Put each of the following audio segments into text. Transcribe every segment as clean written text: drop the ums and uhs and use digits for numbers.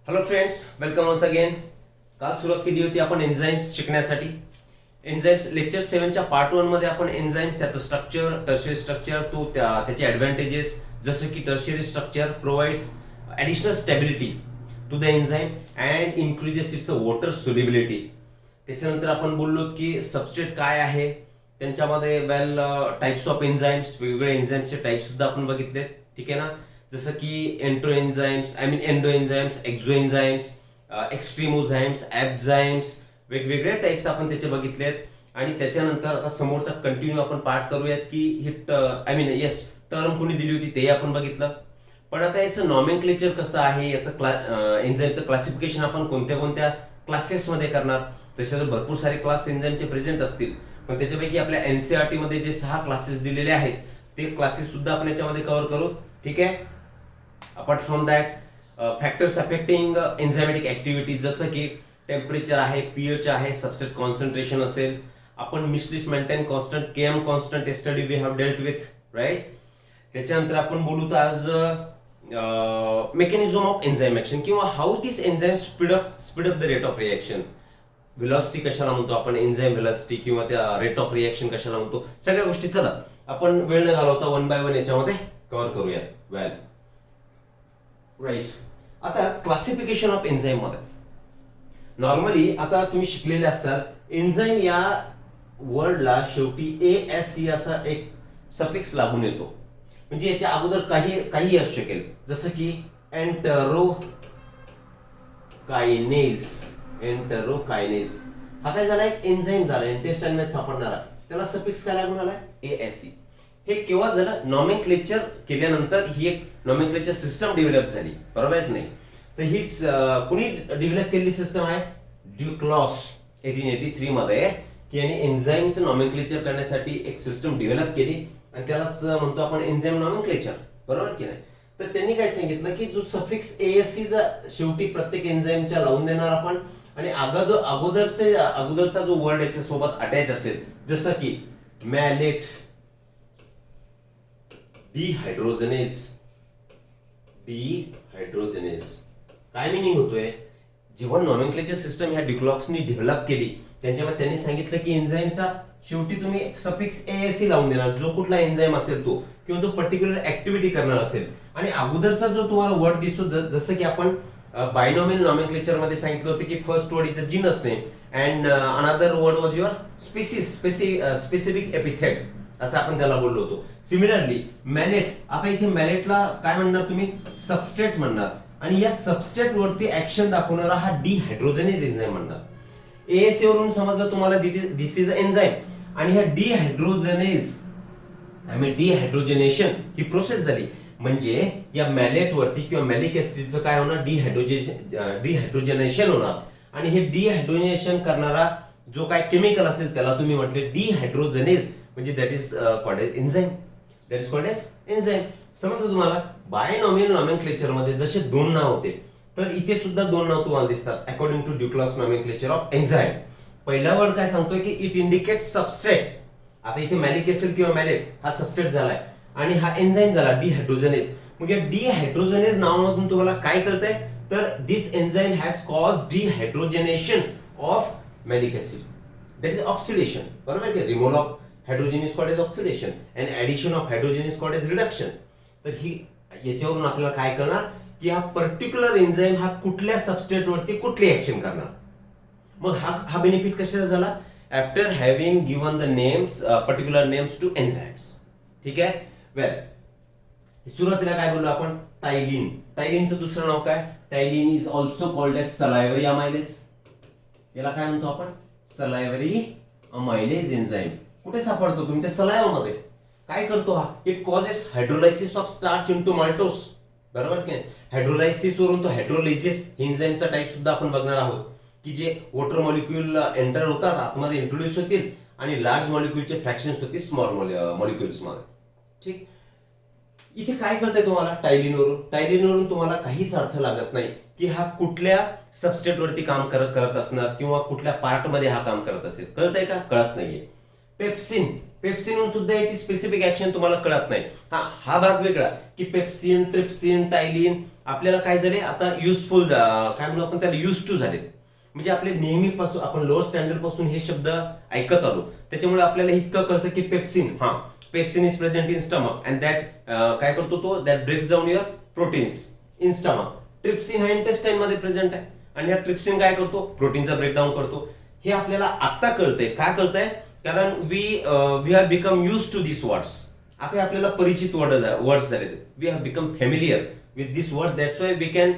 Hello friends, welcome once again. काल सुरुवात केली होती आपण एन्झाईम्स शिकण्यासाठी. एन्झाईम्स लेक्चर 7 च्या पार्ट 1 मध्ये आपण एन्झाईम्स, त्याचं स्ट्रक्चर, टर्शियरी स्ट्रक्चर, त्याचे ॲडव्हान्टेजेस, जसं की tertiary structure provides additional stability to the enzyme and increases its water solubility. त्याच्यानंतर आपण बोललो की सबस्ट्रेट काय आहे, त्यांच्यामध्ये टाइप्स ऑफ एन्झाईम्स, वेगवेगळे एन्झाईम्सचे टाइप सुद्धा आपण बघितले. ठीक आहे ना, जसं की एंडो एन्झाईम्स, एक्झो एन्झाईम्स, एक्स्ट्रीमोझाईम्स, ॲबझाईम्स, वेगवेगळे टाइप्स आपण त्याचे बघितलेत. आणि त्याच्यानंतर आता समोरचा कंटिन्यू आपण पार्ट करूयात की ही टर्म कोणी दिली होती ते आपण बघितलं. पण आता याचं नॉमेनक्लेचर कसं आहे, याचं एन्झाईमचं क्लासिफिकेशन आपण कोणत्या कोणत्या क्लासेसमध्ये करणार. तसे तर भरपूर सारे क्लास एन्झाईमचे प्रेझेंट असतील, पण त्याच्यापैकी आपल्या एनसीईआरटी मध्ये जे 6 क्लासेस दिलेले आहेत ते क्लासेस सुद्धा आपण याच्यामध्ये कव्हर करू. ठीक आहे. Apart from that, factors affecting enzymatic activity, जसं की टेम्परेचर आहे, पीएच आहे, सबस्ट्रेट कॉन्सन्ट्रेशन असेल. आपण Michaelis Menten constant, Km constant study we have dealt with, right. त्याच्यानंतर आपण बोलू तर आज मेकॅनिझम ऑफ एन्झाईम ऍक्शन किंवा how this enzyme speed up the rate of reaction. Velocity कशाला म्हणतो आपण, एन्झाईम व्हेलॉसिटी किंवा त्या रेट ऑफ रिएक्शन कशाला म्हणतो, सगळ्या गोष्टी चला आपण वेळ न घालवता 1 बाय 1 याच्यामध्ये कव्हर करूया. वेल, राईट. आता क्लासिफिकेशन ऑफ एन्झाईम मध्ये नॉर्मली आता तुम्ही शिकलेले असाल, एन्झाईम या वर्डला शेवटी ASC असा एक सफिक्स लागून येतो. म्हणजे याच्या अगोदर काही असू शकेल, जसं की एंटरोकायनेज हा काय झाला, एक एन्झाईम झाला इंटेस्टाइन मध्ये सापडणारा, त्याला सफिक्स काय लागून आला, ASC. हे केव्हा झालं, नॉमेनक्लेचर केल्यानंतर ही एक नॉमेनक्लेचर सिस्टम डेव्हलप झाली, बरोबर आहे नाही. तर हीच कुणी डेव्हलप केलेली सिस्टम आहे, ड्युक्लॉस 1883 मध्ये, की यांनी एन्झाईमचं नॉमेनक्लेचर करण्यासाठी एक सिस्टम डेव्हलप केली आणि त्यालाच म्हणतो आपण एन्झाईम नॉमेनक्लेचर, बरोबर की नाही. तर त्यांनी काय सांगितलं की जो सफिक्स ASC शेवटी प्रत्येक एन्झाईमच्या लावून देणार आपण, आणि अगोदरचा जो वर्ड याच्या सोबत अटॅच असेल, जसं की मॅलेट, डिहायड्रोजनेज. काय मिनिंग होतोय, जेव्हा नॉमेनक्लेचर सिस्टम ह्या ड्युक्लॉक्सनी डेव्हलप केली, त्यांच्यामध्ये त्यांनी सांगितलं की एन्झाईमचा शेवटी तुम्ही सफिक्स ASC लावून देणार, जो कुठला एन्झाईम असेल तो, किंवा जो पर्टिक्युलर ऍक्टिव्हिटी करणार असेल. आणि अगोदरचा जो तुम्हाला वर्ड दिसतो, जसं की आपण बायनॉमियल नॉमेनक्लेचर मध्ये सांगितलं होतं की first word is a genus name and another word was your specific epithet, असं आपण त्याला बोललो होतो. सिमिलरली मॅलेट, आता इथे मॅलेटला काय म्हणणार तुम्ही, सबस्ट्रेट म्हणणार, आणि या सबस्ट्रेट वरती ऍक्शन दाखवणारा हा डिहायड्रोजनेज एन्झाईम म्हणणार. ASC वरून समजलं तुम्हाला दिस इज अ एन्झाईम, आणि ह्या डिहायड्रोजनेशन ही प्रोसेस झाली, म्हणजे या मॅलेट वरती किंवा मॅलिक ऍसिडचं काय होणार, डिहायड्रोजनेशन होणार. आणि हे डिहायड्रोजनेशन करणारा जो काय केमिकल असेल त्याला तुम्ही म्हटले डिहायड्रोजनेज, म्हणजे that is called as enzyme. समजलं तुम्हाला. बायनॉमियल नॉमेनक्लेचर मध्ये जसे 2 नाव होते, तर इथे सुद्धा 2 नाव तुम्हाला दिसतात according to Duclaux nomenclature of enzyme. पहिला वर्ड काय सांगतोय की इट इंडिकेट्स सबस्ट्रेट. आता इथे मॅलिक ऍसिड किंवा मॅलेट हा सबस्ट्रेट झालाय आणि हा एन्झाईम झाला डिहायड्रोजनेज. मग या डिहायड्रोजनेज नावामधून तुम्हाला काय कळतंय, तर this enzyme has cause dehydrogenation of malic acid, that is oxidation, बरोबर की. Removal of hydrogen is called as oxidation and addition of hydrogen is called as reduction. तर ही याच्यावरून आपल्याला काय करणार की हा पर्टिक्युलर एन्झाईम हा कुठल्या सबस्ट्रेट वरती कुठली ऍक्शन करणार. मग हा बेनिफिट कशाचा झाला, after having given the names, particular names to enzymes. ठीक आहे. वेल, सुरुवातीला काय बोललो आपण, टायलिन. टायलिनचं दुसरं नाव काय, ptyalin is also called as salivary amylase. याला काय म्हणतो आपण, सलायव्हरी अमायलेज एन्झाईम. कुठे सापडतो, तुमच्या सलायवामध्ये. काय करतो हा, it causes hydrolysis of starch into maltose, बरोबर की. हायड्रोलायसिस वरून तो हायड्रोलायसिस एन्झाईमचा टाइप सुद्धा आपण बघणार आहोत, की जे वॉटर मॉलिक्यूल एंटर होतात, आतमध्ये इंट्रोड्यूस होतील, आणि लार्ज मॉलिक्यूलचे फ्रॅक्शन्स होतील स्मॉल मॉलिक्युल्स मध्ये. ठीक. इथे काय कळतंय तुम्हाला, टायलिनवरून तुम्हाला काहीच अर्थ लागत नाही की हा कुठल्या सबस्ट्रेट वरती काम करत असणार किंवा कुठल्या पार्ट मध्ये हा काम करत असेल. कळतंय का, कळत नाहीये. पेप्सिन, पेप्सिन सुद्धा याची स्पेसिफिक ऍक्शन तुम्हाला कळत नाही. हा भाग वेगळा की पेप्सिन, ट्रिप्सिन, टायलिन आपल्याला काय झाले आता युजफुल, काय म्हणू आपण त्याला, युज टू झाले. म्हणजे आपले नेहमीपासून आपण लोअर स्टँडर्ड पासून हे शब्द ऐकत आलो, त्याच्यामुळे आपल्याला इतकं कळतं की pepsin, pepsin is present in stomach and that काय करतो तो, that breaks down your proteins in stomach. Trypsin हा इंटेस्टाईन मध्ये प्रेझेंट आहे आणि हा ट्रिप्सिन काय करतो, प्रोटीनचा ब्रेकडाऊन करतो. हे आपल्याला आता कळतंय. का कळतंय? कारण we have become use to this words. आता आपल्याला परिचित वर्ड्स झाले. We have become familiar with this words. That's why we can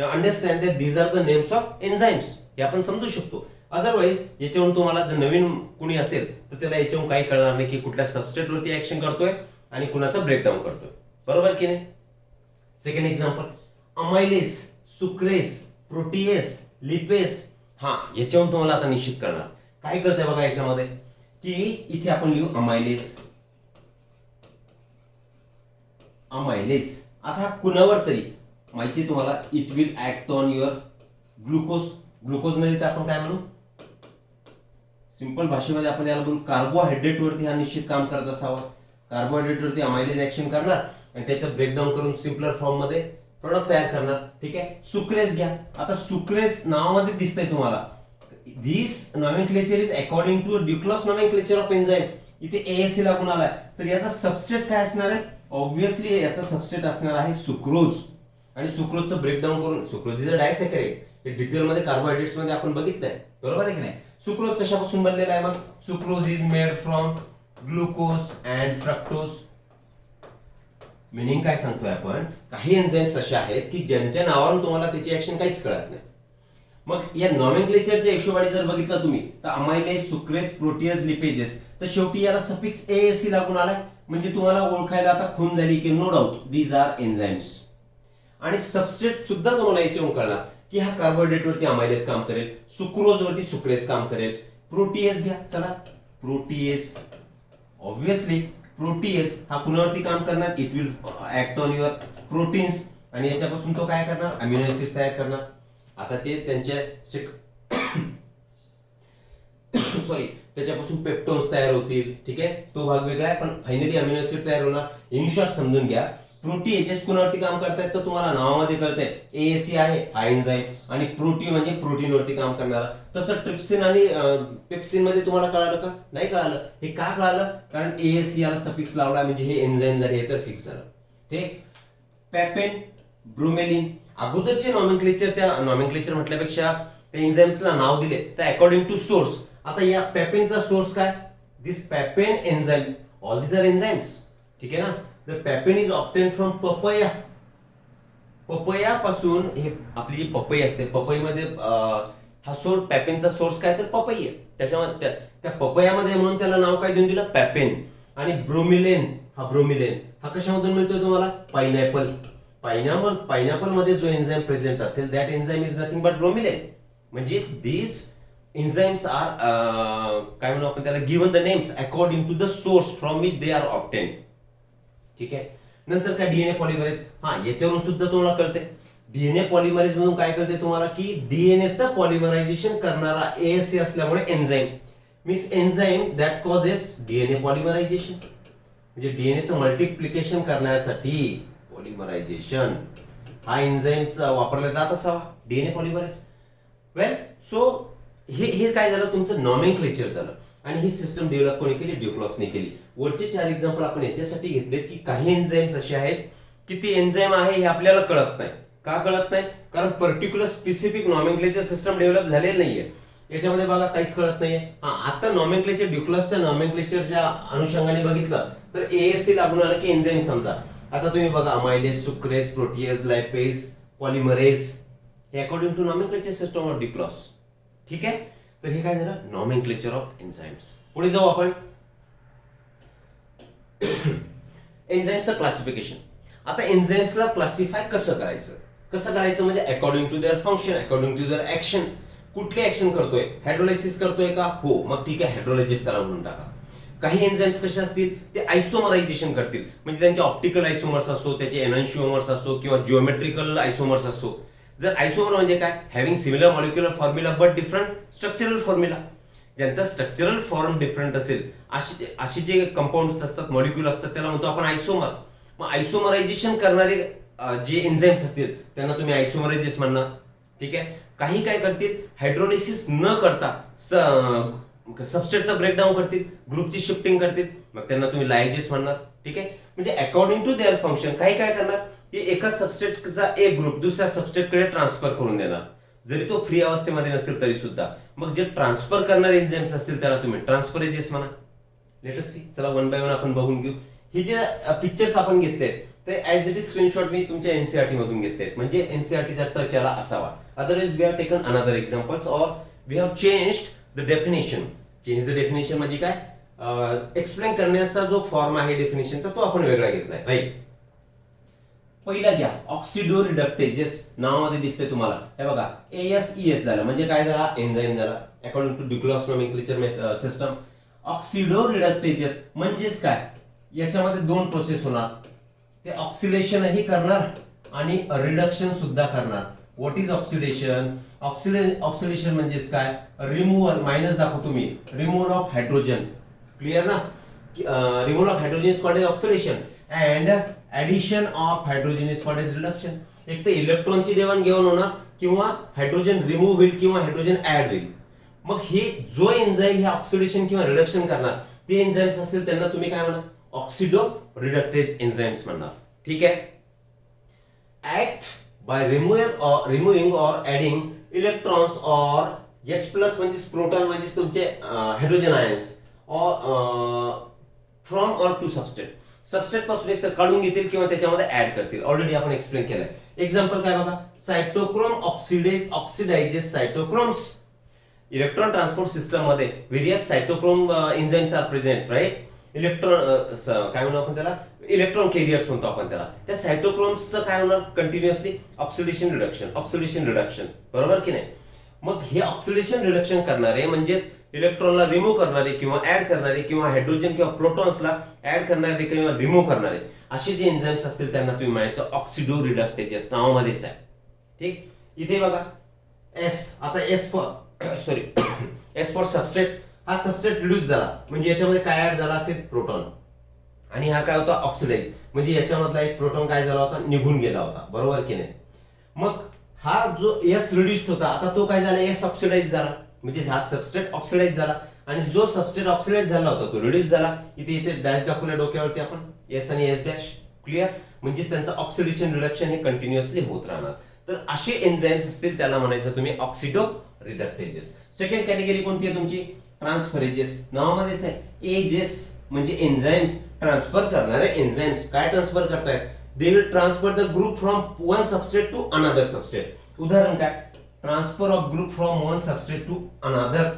understand that these are the names of enzymes. हे आपण समजू शकतो. अदरवाईज याच्यावरून तुम्हाला जर नवीन कुणी असेल तर त्याला याच्यावरून काही कळणार नाही की कुठल्या सबस्ट्रेट वरती ऍक्शन करतोय आणि कुणाचा ब्रेकडाऊन करतोय. बरोबर की नाही? Second example, amylase, sucrase, protease, lipase. याच्यावरून तुम्हाला आता निश्चित करणार काय करते बघा याच्यामध्ये की इथे आपण लिहू अमायलेस, अमायलेस. आता कुणावर तरी माहिती तुम्हाला, it will act on your glucose. Glucose मध्ये आपण काय म्हणू, सिंपल भाषेमध्ये आपण याला बोलू कार्बोहायड्रेट वरती हा निश्चित काम करत असावा. कार्बोहायड्रेट वरती अमायलेज ऍक्शन करणार आणि त्याचं ब्रेकडाऊन करून सिम्पलर फॉर्म मध्ये प्रोडक्ट तयार करणार. ठीक आहे. सुक्रेस घ्या. आता सुक्रेस नावामध्ये दिसतंय तुम्हाला, this nomenclature is according to Duclaux nomenclature of enzyme. इथे एएससी लागून आलाय तर याचा सबस्ट्रेट काय असणार आहे? ऑब्व्हियसली याचा सबस्ट्रेट असणार आहे सुक्रोज. आणि सुक्रोजचं ब्रेकडाऊन करून, सुक्रोज इज अ डायसॅकराइड, हे डिटेल मध्ये कार्बोहायड्रेट्स मध्ये आपण बघितलंय. बरोबर आहे की नाही? सुक्रोज कशापासून बनलेला आहे? मग sucrose is made from glucose and fructose. Meaning काय सांगतोय आपण, काही एन्झाइम्स असे आहेत की ज्यांच्या नावावरून तुम्हाला त्याची ऍक्शन काहीच कळत नाही. मग या नॉमेनक्लेचरच्या हिशोबाने जर बघितलं तुम्ही तर अमायलेस, सुक्रेस, प्रोटीएस, लिपेजेस, तर शेवटी याला सफिक्स एएससी लागून आलाय. म्हणजे तुम्हाला ओळखायला आता खून झाली की no doubt these are enzymes. आणि सबस्ट्रेट सुद्धा तुम्हाला याच्यावरून कळणार की हा कार्बोहायड्रेट वरती अमायलेस काम करेल, सुक्रोज वरती सुक्रेस काम करेल. प्रोटीएस घ्या. चला, प्रोटीएस, ऑब्व्हियसली प्रोटीएस हा कुणावरती काम करणार? It will act on your proteins आणि याच्यापासून तो काय करणार? अमिनो ऍसिड तयार करणार. आता ते त्यांच्या सॉरी त्याच्यापासून पेप्टोन्स तयार होतील. ठीक आहे, तो भाग वेगळा आहे, पण फायनली अमिनो ऍसिड तयार होणार. इन शॉर्ट समजून घ्या, प्रोटीएजेस कुणावरती काम करतायत तर तुम्हाला नावामध्ये कळतंय एएससी आहे हा एन्झाइम आणि प्रोटी म्हणजे प्रोटीन वरती काम करणारा. तसं ट्रिप्सिन आणि पेप्सिन मध्ये तुम्हाला कळालं का? नाही कळालं. हे का कळालं? कारण एएससी याला सफिक्स लावला म्हणजे हे एन्झाइम जर हे तर फिक्स झालं. ठीक. पॅपेन, ब्रोमेलिन, अगोदरचे नॉमेनक्लेचर, त्या नॉमेनक्लेचर म्हटल्यापेक्षा त्या एन्झाइम्सला नाव दिले तर अकॉर्डिंग टू सोर्स. आता या पॅपेनचा सोर्स काय? This papain enzyme, all these are enzymes. ठीक आहे ना? The papain is obtain from papaya. Papaya पासून हे आपली जी पपई असते, पपईमध्ये हा सोर्स, पॅपेनचा सोर्स काय तर पपई आहे. त्याच्यामध्ये त्या पपयामध्ये म्हणून त्याला नाव काय देऊन दिलं? पॅपेन. आणि ब्रोमिलेन, हा ब्रोमिलेन हा कशामधून मिळतोय तुम्हाला? पाइनॅपल. पाइनॅपल मध्ये जो एन्झाइम प्रेझेंट असेल that enzyme is nothing but bromelain. म्हणजे दिस एन्झाइम्स आर काय म्हणू आपण त्याला, given the names according to the source from which they are obtain. ठीक आहे. नंतर काय? DNA polymerase. याच्यावरून सुद्धा तुम्हाला कळते डीएनए पॉलिमरेज मधून काय कळते तुम्हाला की डीएनएचं पॉलिमरायझेशन करणारा एएससी असल्यामुळे enzyme means enzyme that causes DNA polymerisation. म्हणजे डीएनएचं मल्टिप्लिकेशन करण्यासाठी पॉलिमरायझेशन हा एन्झाइमचा वापरला जात असावा, डीएनए पॉलिमरेज. वेल, सो हे काय झालं तुमचं नॉमेनक्लेचर झालं. आणि ही सिस्टम डेव्हलप कोणी केली? ड्युक्लॉक्सने केली. वरचे 4 एक्झाम्पल आपण याच्यासाठी घेतलेत की काही एन्झाइम्स असे आहेत की ती एन्झाइम आहे हे आपल्याला कळत नाही. का कळत नाही? कारण particular specific nomenclature system develop झालेलं नाहीये. याच्यामध्ये बघा काहीच कळत नाहीये. आता नॉमेनक्लेचर, ड्युक्लॉसच्या नॉमेनक्लेचरच्या अनुषंगाने बघितलं तर एएससी लागून आलं की एन्झाइम समजा. आता तुम्ही बघा amylase, sucrase, protease, lipase, polymerase, हे according to nomenclature system of Duclaux. ठीक आहे. तर हे काय झालं? Nomenclature of enzymes. पुढे जाऊ आपण. एन्झाइम्सचं क्लासिफिकेशन. आता एन्झाइम्सला क्लासिफाय कसं करायचं म्हणजे according to their function, according to their action. कुठली ऍक्शन करतोय? हायड्रोलायसिस करतोय का? हो, मग ठीक आहे, हायड्रोलायसिस त्याला म्हणून टाका. काही एन्झाइम्स कसे असतील ते आयसोमरायझेशन करतील. म्हणजे त्यांचे ऑप्टिकल आयसोमर्स असो, त्याचे एनन्शिओमर्स असो किंवा जिओमेट्रिकल आयसोमर्स असो. जर आयसोमर म्हणजे काय? Having similar molecular formula but different structural formula. ज्यांचा स्ट्रक्चरल फॉर्म डिफरंट असेल असे जे कंपाऊंड्स असतात, मॉलिक्यूल असतात, त्याला म्हणतो आपण आयसोमर. मग आयसोमरायझेशन करणारे जे एन्झाईम्स असतील त्यांना तुम्ही आयसोमरायझेस म्हणणार. ठीक आहे. काही काय करतील, हायड्रोलिसिस न करता सबस्ट्रेटचा ब्रेकडाऊन करतील, ग्रुपची शिफ्टिंग करतील, मग त्यांना तुम्ही लायजेस म्हणणार. ठीक आहे. म्हणजे अकॉर्डिंग टू देअर फंक्शन काही काय करणार की एका सबस्ट्रेटचा एक ग्रुप दुसऱ्या सबस्ट्रेटकडे ट्रान्सफर करून देणार, जरी तो फ्री अवस्थेमध्ये नसेल तरी सुद्धा. मग जे ट्रान्सफर करणारे एन्झाईम्स असतील त्याला तुम्ही ट्रान्सफरेजेस म्हणा. Let us see. चला वन बाय वन आपण बघून घेऊ. ही जे पिक्चर्स आपण घेतलेत ते ऍज इट इज स्क्रीनशॉट मी तुमच्या एनसीईआरटी मधून घेतलेत, म्हणजे एनसीईआरटीचा टच याला असावा. Otherwise we have taken another examples और we have changed the definition. Change the definition म्हणजे काय, एक्सप्लेन करण्याचा जो फॉर्म आहे डेफिनेशनचा तो आपण वेगळा घेतलाय. राईट. पहिला घ्या, ऑक्सिडो रिडक्टेजेस नावामध्ये दिसते तुम्हाला. हे बघा, ASES झालं म्हणजे काय झाला, एन्झाईम झाला अकॉर्डिंग टू डिक्लॉस नोमेनक्लेचर सिस्टम. ऑक्सिडो रिडक्टेजेस म्हणजेच काय, याच्यामध्ये दोन प्रोसेस होणार. ते ऑक्सिडेशनही करणार आणि रिडक्शन सुद्धा करणार. What is oxidation? ऑक्सिडेशन म्हणजेच काय, रिमूव्हल, मायनस दाखवतो मी, रिमूव्हल ऑफ हायड्रोजन. क्लिअर ना? Removal of hydrogen is called as oxidation and addition of hydrogen is called as reduction. एक तर इलेक्ट्रॉनची देवाणघेवाण होणार किंवा हायड्रोजन रिमूव्ह होईल किंवा हायड्रोजन ऍड होईल. मग हे जो एन्झाईम हे ऑक्सिडेशन किंवा रिडक्शन करणार ते एन्झाईम्स असतील त्यांना तुम्ही काय म्हणा, ऑक्सिडो रिडक्टेज एन्झाईम्स म्हणणार. ठीक आहे. ऍक्ट बाय रिमूव्हिंग और ऍडिंग इलेक्ट्रॉन्स और H+ म्हणजे प्रोटॉन म्हणजे तुमचे हायड्रोजन आयन्स फ्रॉम और टू सबस्ट्रेट. सबस्ट्रेट पासून एक तर काढून घेतील किंवा त्याच्यामध्ये ऍड करतील. ऑलरेडी आपण एक्सप्लेन केलंय. एक्झाम्पल काय बघा, cytochrome oxidases cytochromes. Electron transport system मध्ये various cytochrome enzymes are present. Right. Electron काय म्हणू आपण त्याला, इलेक्ट्रॉन कॅरियर्स म्हणतो आपण त्याला. त्या सायटोक्रोम्सचं काय होणार, कंटिन्युअसली ऑक्सिडेशन रिडक्शन. बरोबर की नाही? मग हे ऑक्सिडेशन रिडक्शन करणारे म्हणजेच इलेक्ट्रॉनला रिमूव्ह करणारे किंवा ऍड करणारे किंवा हायड्रोजन किंवा प्रोटॉन्सला ऍड करणारे किंवा रिमूव्ह करणारे असे जे एन्झाईम्स असतील त्यांना तुम्ही म्हणायचं ऑक्सिडो रिडक्टेजेस. नावामध्येच आहे. ठीक. इथे बघा एस. आता एस फॉर सबस्ट्रेट. हा सबस्ट्रेट रिड्यूस झाला म्हणजे याच्यामध्ये काय ऍड झाला असेल, प्रोटॉन. आणि हा काय होता, ऑक्सिडाइज म्हणजे याच्यामधला एक प्रोटॉन काय झाला होता, निघून गेला होता. बरोबर की नाही? मग हा जो एस रिड्यूस्ड होता आता तो काय झाला, एस ऑक्सिडाइज झाला म्हणजे हा सबस्ट्रेट ऑक्सिडाइज झाला आणि जो सबस्ट्रेट ऑक्सिडाइज झाला होता तो रिड्यूस झाला. इथे डॅश दाखवल्या डोक्यावरती आपण, एस आणि एस डॅश. क्लिअर. म्हणजे त्यांचं ऑक्सिडेशन रिडक्शन हे कंटिन्युअसली होत राहणार. तर असे एन्झाईम्स असतील त्याला म्हणायचं तुम्ही ऑक्सिडो रिडक्टेजेस. सेकंड कॅटेगरी कोणती आहे तुमची, ट्रान्सफरेजेस. नावामध्येच आहे. एजेस म्हणजे एन्झाईम्स, ट्रान्सफर करणारे एन्झाईम्स. काय ट्रान्सफर करतायत, they will transfer the group from one substrate to another substrate. उदाहरण काय, transfer of group from one substrate to another,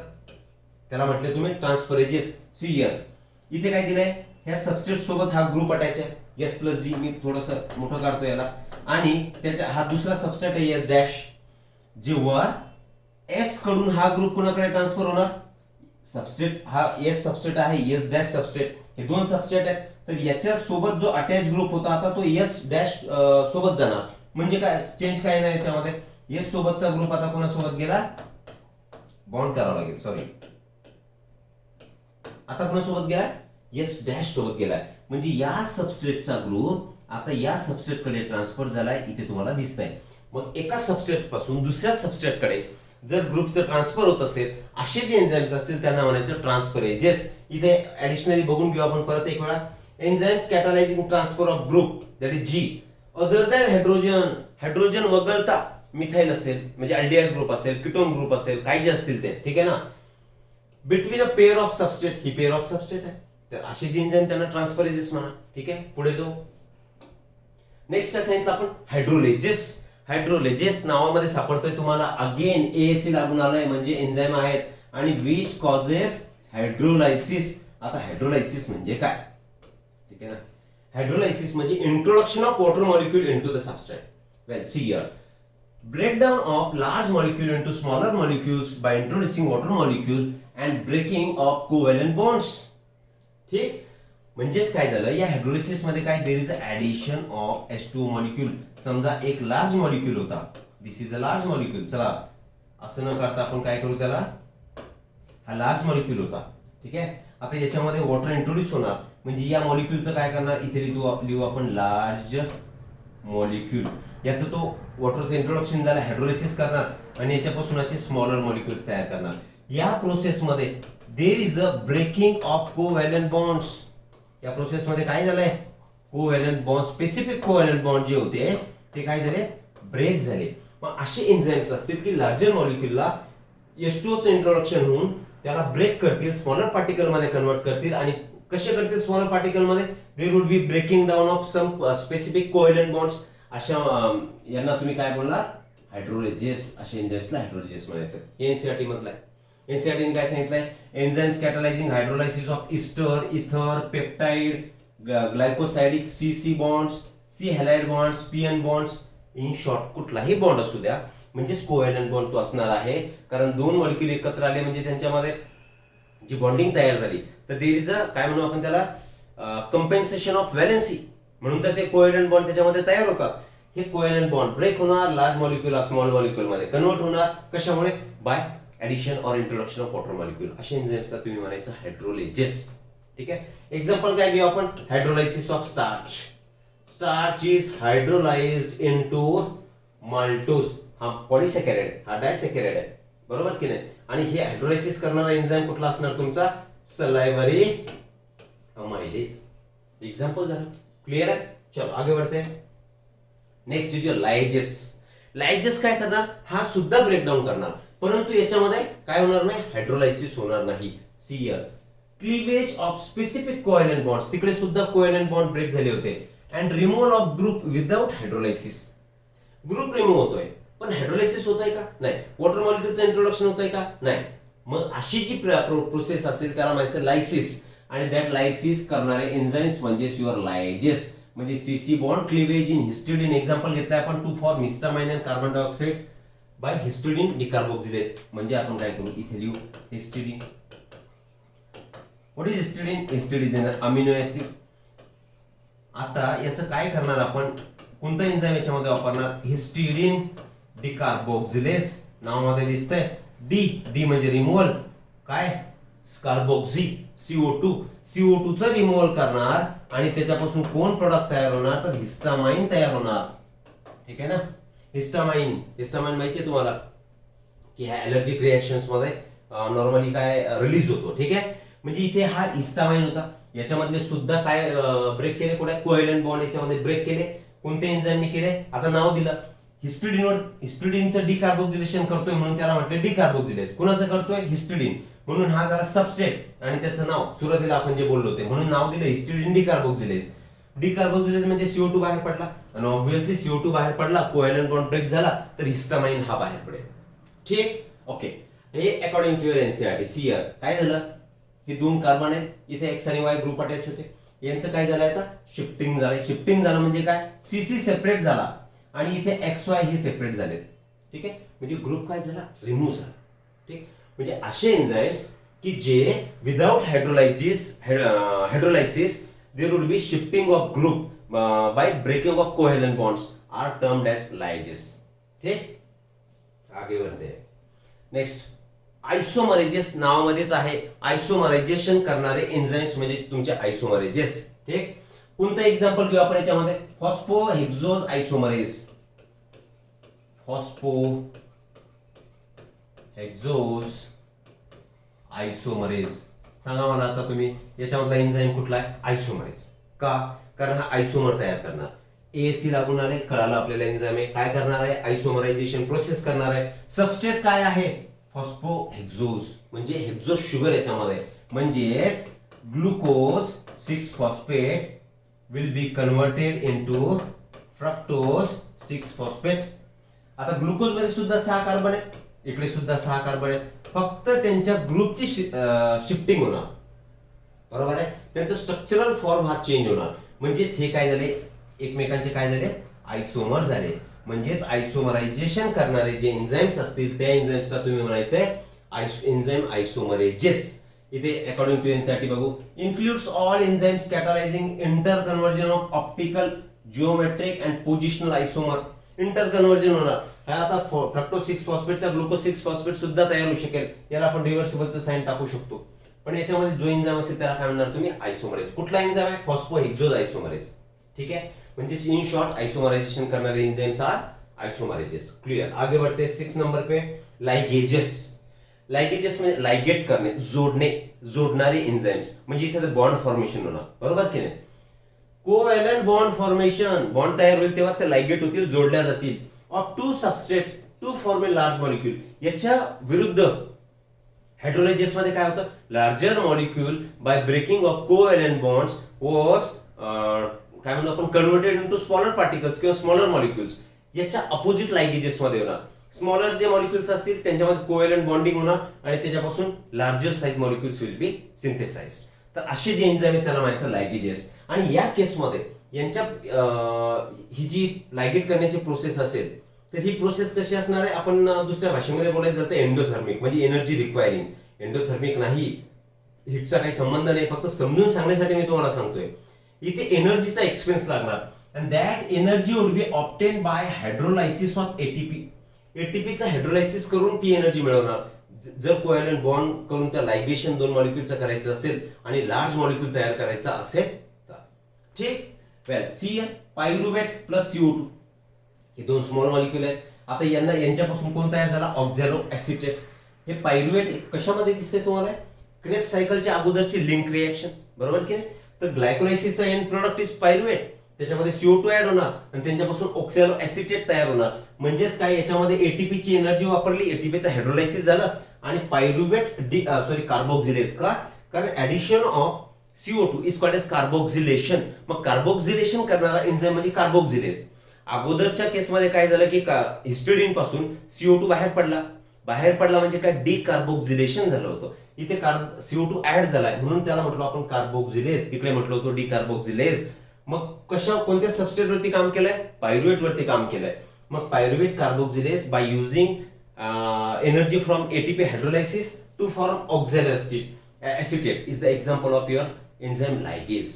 त्याला म्हटले तुम्ही ट्रान्सफरेजेस. सियर इथे काय दिलंय, ह्या सबस्ट्रेट सोबत हा ग्रुप अटॅच आहे S+D. मी थोडस मोठं काढतो याला. आणि त्याच्या हा दुसरा सबस्ट्रेट आहे S डॅश. जेव्हा S कडून हा ग्रुप कोणाकडे ट्रान्सफर होणार, सबस्ट्रेट हा S सबस्ट्रेट आहे, S डॅश सबस्ट्रेट. हे दोन सबस्ट्रेट आहेत. तर याच्या सोबत जो अटॅच ग्रुप होता आता तो S डॅश सोबत जाणार. म्हणजे काय चेंज काय नाही याच्यामध्ये, S सोबतचा ग्रुप आता कोणासोबत गेला, बॉन्ड करावा लागेल. सॉरी, आता कोणासोबत गेला, S डॅश सोबत गेलाय. म्हणजे या सबस्ट्रेटचा ग्रुप आता या सबस्ट्रेट कडे ट्रान्सफर झालाय. इथे तुम्हाला दिसतंय. मग एका सबस्ट्रेट पासून दुसऱ्या सबस्ट्रेट कडे जर ग्रुपचं ट्रान्सफर होत असेल असे जे एन्झाईम्स असतील त्यांना म्हणायचं ट्रान्सफरेजेस. इथे ऍडिशनली बघून घेऊ आपण परत एक वेळा. Enzymes catalysing transfer of group that is G other than hydrogen वगळता मिथाइल असेल म्हणजे अल्डिहाइड ग्रुप असेल, कीटोन ग्रुप असेल, काय जे असतील ते. ठीक आहे ना? Between a pair of substrate. ही पेअर ऑफ सबस्ट्रेट आहे. तर असे जे एन्झाईम त्यांना ट्रान्सफरेजेस म्हणा. ठीक आहे. पुढे जाऊ. नेक्स्ट काय सांगितलं आपण, हायड्रोलेजेस. हायड्रोलेजेस नावामध्ये सापडतोय तुम्हाला. अगेन ASE लागून आलंय म्हणजे एन्झाईम आहेत आणि विच कॉजेस हायड्रोलायसिस. आता हायड्रोलायसिस म्हणजे काय, ठीक आहे ना? हायड्रोलायसिस म्हणजे introduction of water molecule into the substrate. Well see here, breakdown of large molecule into smaller molecules by introducing water molecule and breaking of covalent bonds. ठीक. म्हणजेच काय झालं या हायड्रोलिसिस मध्ये काय, there is addition of H2 molecule. समजा एक large molecule होता, this is a large molecule. चला असं न करता आपण काय करू, त्याला हा लार्ज मॉलिक्यूल होता. ठीक आहे. आता याच्यामध्ये वॉटर इंट्रोड्यूस होणार म्हणजे या मॉलिक्यूलचं काय करणार, इथे लिहू आपण लार्ज मॉलिक्यूल. याचं तो वॉटरचं इंट्रोडक्शन झालं, हायड्रोलायसिस करणार आणि याच्यापासून असे स्मॉलर मॉलिक्यूल्स तयार करणार. या प्रोसेसमध्ये there is a breaking of covalent bonds. या प्रोसेसमध्ये काय झालंय, covalent bond, specific covalent bond जे होते ते काय झाले, ब्रेक झाले. मग असे एन्झाइम्स असतील की लार्जर मॉलिक्यूलला H2O चं इंट्रोडक्शन होऊन त्याला ब्रेक करतील, स्मॉलर पार्टिकल मध्ये कन्वर्ट करतील. आणि कसे करतील स्मॉलर पार्टिकल मध्ये, there would be breaking down of some specific covalent bonds. अशा यांना तुम्ही काय बोलणार, हायड्रोलायजेस. अशा एन्झाइम्सला हायड्रोलायजेस म्हणायचं. एनसीईआरटी मधला एनसीईआरटीने काय सांगितलंय, enzymes catalysing hydrolysis of ester, ether, peptide, glycosidic C bonds, C halide bonds, PN bonds. In short कुठलाही बॉन्ड असू द्या म्हणजेच कोव्हॅलंट बॉन्ड तो असणार आहे. कारण दोन मॉलिक्यूल एकत्र आले म्हणजे त्यांच्यामध्ये जी बॉन्डिंग तयार झाली तर देर इज अ काय म्हणू आपण त्याला, कंपेन्सेशन ऑफ व्हॅलेन्सी. म्हणून तर ते कोव्हॅलंट बॉन्ड त्याच्यामध्ये तयार होतात. हे कोव्हॅलंट बॉन्ड ब्रेक होणार, लार्ज मॉलिक्यूल स्मॉल मॉलिक्यूल मध्ये कन्वर्ट होणार. कशामुळे, bye addition or introduction of water molecule. अशा एन्झाइम्सला तुम्ही म्हणायचं हायड्रोलायजेस. ठीक आहे. एक्झाम्पल काय घेऊ आपण, hydrolysis of starch. Starch is hydrolysed into maltose. हा पॉलिसॅकॅराइड, हा डायसॅकॅराइड आहे, बरोबर की नाही. आणि हे हायड्रोलायसिस करणारा एन्झाइम कुठला असणार तुमचा, सलायव्हरी अमायलेज. एग्जांपल झालं, क्लियर आहे. चलो आगे बढ़ते हैं. Next is लायजेस. लायजेस काय करणार, हा सुद्धा ब्रेकडाऊन करणार परंतु याच्यामध्ये काय होणार नाही, हायड्रोलायसिस होणार नाही. Sheer cleavage of specific covalent bonds, तिकडे सुद्धा कोव्हॅलंट बॉन्ड ब्रेक झाले होते. And removal of group without hydrolysis. Group remove होतोय पण हायड्रोलायसिस होत आहे का, नाही. वॉटर मॉलिक्यूलचं इंट्रोडक्शन होत आहे का, नाही. मग अशी जी प्रोसेस असेल त्याला म्हणायचं लायसिस. आणि दॅट लायसिस करणारे एन्झाइम्स म्हणजे युअर लायजेस. म्हणजे CC bond cleavage in histidine. Example घेतलंय आपण, to form histamine and carbon dioxide by histidine decarboxylase. म्हणजे आपण काय करू, इथे लिहू histidine. What is histidine, histidine is amino acid. आता याचं काय करणार आपण, कोणता एन्झाइम याच्यामध्ये वापरणार, हिस्टिडीन डिकार्बोक्सिलेज. नावामध्ये दिसतंय डी, डी म्हणजे रिमूव्हल, काय कार्बोक्सी CO2. CO2 चं रिमूव्हल करणार आणि त्याच्यापासून कोण प्रोडक्ट तयार होणार, तर हिस्टामाइन तयार होणार. ठीक आहे ना. हिस्टामाइन, हिस्टामाइन माहिती आहे तुम्हाला की ह्या ॲलर्जिक रिएक्शन्स मध्ये नॉर्मली काय रिलीज होतो. ठीक आहे. म्हणजे इथे हा हिस्टामाइन होता, याच्यामधले सुद्धा काय ब्रेक केले, कुठे कोव्हॅलंट बॉन्ड याच्यामध्ये ब्रेक केले. कोणत्या एन्झाइमने केले, आता नाव दिलं हिस्टिडीनवर. हिस्टिडीनचं डिकार्बोक्सिलेशन करतोय म्हणून त्याला म्हटले डिकार्बोक्सिलेज. कुणाचं करतोय, हिस्टिडीन. म्हणून हा जरा सबस्टेट आणि त्याचं नाव सुरुवातीला आपण जे बोललो होते म्हणून नाव दिलं हिस्टिडीन डिकार्बोक्सिलेज. डिकार्बोक्सिलेज म्हणजे CO2 बाहेर पडला आणि ऑब्व्हियसली CO2 बाहेर पडला, कोव्हॅलंट बॉन्ड ब्रेक झाला तर हिस्टामाइन हा बाहेर पडेल. ठीक, ओके. हे according to your NCERT. CR काय झालं, हे दोन कार्बन आहेत, इथे एक्स आणि वाय ग्रुप अटॅच होते. यांचं काय झालं आता, शिफ्टिंग झालंय. शिफ्टिंग झालं म्हणजे काय, सीसी सेपरेट झाला आणि इथे एक्स वाय हे सेपरेट झाले. ठीक आहे. म्हणजे ग्रुप काय झाला, रिमूव्ह झाला. ठीक. म्हणजे असे एन्झाइम्स की जे without hydrolysis there would be shifting of group by breaking of covalent bonds are termed as lyases. ठीक, आगे बढ़ते हैं. नेक्स्ट आयसोमरेजेस नावामध्येच आहे. आयसोमरायझेशन करणारे एन्झाइम्स म्हणजे तुमचे आयसोमरेजेस. ठीक. कोणतं एक्झाम्पल घेऊ आपण याच्यामध्ये, फॉस्फोहेक्सोज आयसोमरेज. फॉस्फोहेक्सोज आयसोमरेज. सांगा मला आता तुम्ही याच्यामधला एन्झाइम कुठला आहे, आयसोमरेज. का, कारण हा आयसोमर तयार करणार. एएससी लागून आले, कळालं आपल्याला एन्झाइम आहे काय करणार आहे, आयसोमरायझेशन प्रोसेस करणार आहे. सबस्ट्रेट काय आहे, फॉस्फोहेक्सोज म्हणजे हेक्सोज शुगर याच्यामध्ये. म्हणजेच glucose 6 phosphate will be converted into fructose 6 phosphate. आता ग्लुकोज मध्ये सुद्धा 6 कार्बन आहेत, इकडे सुद्धा 6 कार्बन आहेत. फक्त त्यांच्या ग्रुपची शिफ्टिंग होणार, बरोबर आहे. त्यांचं स्ट्रक्चरल फॉर्म हा चेंज होणार. म्हणजेच हे काय झाले, एकमेकांचे काय झाले, आयसोमर झाले. म्हणजेच आयसोमरायझेशन करणारे जे एन्झाइम्स असतील त्या एन्झाइम्सला तुम्ही म्हणायचे एन्झाइम आयसोमरेजेस. इथे अकॉर्डिंग टू एनसीईआरटी बघू, includes all enzymes catalysing interconversion of optical, geometric and positional isomer. Interconversion होणार. हा आता फ्रक्टोज 6 फॉस्फेटचा ग्लुकोज 6 फॉस्फेट सुद्धा तयार होऊ शकेल. याला आपण रिव्हर्सिबलचं साइन टाकू शकतो. पण याच्यामध्ये जो एन्झाईम असेल त्याला काय म्हणणार तुम्ही, आयसोमरेज. कुठला एन्झाईम आहे, फॉस्फोहेक्झोज आयसोमरेज. ठीक है, म्हणजे इन शॉर्ट आइसोमराइजेशन करने एंजाइम्स आर आइसोमरेजेस. क्लियर. आगे बढ़ते हैं 6 नंबर पे, लाइगेजेस. लाइगेजेस में लाइगेट करने, जोड़ने, जोड़णारे एंजाइम्स, म्हणजे इथे बॉन्ड फॉर्मेशन होणार. बरोबर की नाही. कोव्हॅलंट बॉन्ड फॉर्मेशन, बॉन्ड तयार होईल तेव्हा ते लाइगेट होतील, जोडल्या जातील of to substrate to form a large molecule. याच्या विरुद्ध हायड्रोलायजेस मध्ये काय होतं, larger molecule by breaking of covalent bonds was काय म्हणतो आपण कन्वर्टेड इनटू स्मॉलर पार्टिकल्स किंवा स्मॉलर मॉलिक्युल्स. याच्या अपोजिट लायगेजेस मध्ये होणार. स्मॉलर जे मॉलिक्युल्स असतील त्यांच्यामध्ये कोव्हॅलंट बॉन्डिंग होणार आणि त्याच्यापासून larger size molecules will be synthesized. तर असे जे एन्झाइम आहेत त्याला म्हणायचं लायगेजेस. आणि या केसमध्ये यांच्या ही जी लायगेट करण्याची प्रोसेस असेल तर ही प्रोसेस कशी असणार आहे, आपण दुसऱ्या भाषेमध्ये बोलायचं तर एंडोथर्मिक, म्हणजे एनर्जी रिक्वायरिंग. एंडोथर्मिक नाही, हिटचा काही संबंध नाही, फक्त समजून सांगण्यासाठी मी तुम्हाला सांगतोय. इथे एनर्जीचा एक्सपेन्स लागणार and that energy would be obtain by hydrolysis of ATP. एटीपीचा हायड्रोलायसिस करून ती एनर्जी मिळवणार. जर कोव्हॅलंट बॉन्ड करून त्या लायगेशन 2 मॉलिक्युलचं करायचं असेल आणि लार्ज मॉलिक्युल तयार करायचा असेल तर. ठीक. Well, see here, pyruvate plus CO2 हे 2 स्मॉल मॉलिक्युल आहेत. आता यांच्यापासून कोण तयार झाला, ऑक्झॅलो ऍसिटेट. हे पायरुवेट कशामध्ये दिसते तुम्हाला, क्रेब्स सायकलच्या अगोदरची लिंक रिएक्शन. बरोबर की नाही. तर ग्लायकोलायसिसचा एंड प्रोडक्ट इज पायरुवेट. त्याच्यामध्ये CO2 ऍड होणार आणि त्यांच्यापासून ऑक्झॅलो ऍसिटेट तयार होणार. म्हणजेच काय, याच्यामध्ये एटीपीची एनर्जी वापरली, एटीपीचं हायड्रोलायसिस झालं आणि पायरुवेट कार्बोक्सिलेज. का, कारण addition of CO2 is called as carboxylation. मग कार्बोक्सिलेशन करणारा एन्झाइम म्हणजे कार्बोक्सिलेज. अगोदरच्या केसमध्ये काय झालं की हिस्टिडीन पासून CO2 बाहेर पडला म्हणजे काय, डिकार्बोक्सिलेशन झालं होतं. इथे CO2 ऍड झालाय म्हणून त्याला म्हटलं आपण कार्बोक्सिलेज. तिकडे म्हटलं होतं डिकार्बोक्सिलेज. मग कोणत्या सबस्ट्रेट वरती काम केलंय, पायरुवेट वरती काम केलंय. मग pyruvate carboxylase by using energy from ATP hydrolysis to form oxaloacetate is the example of your enzyme ligase.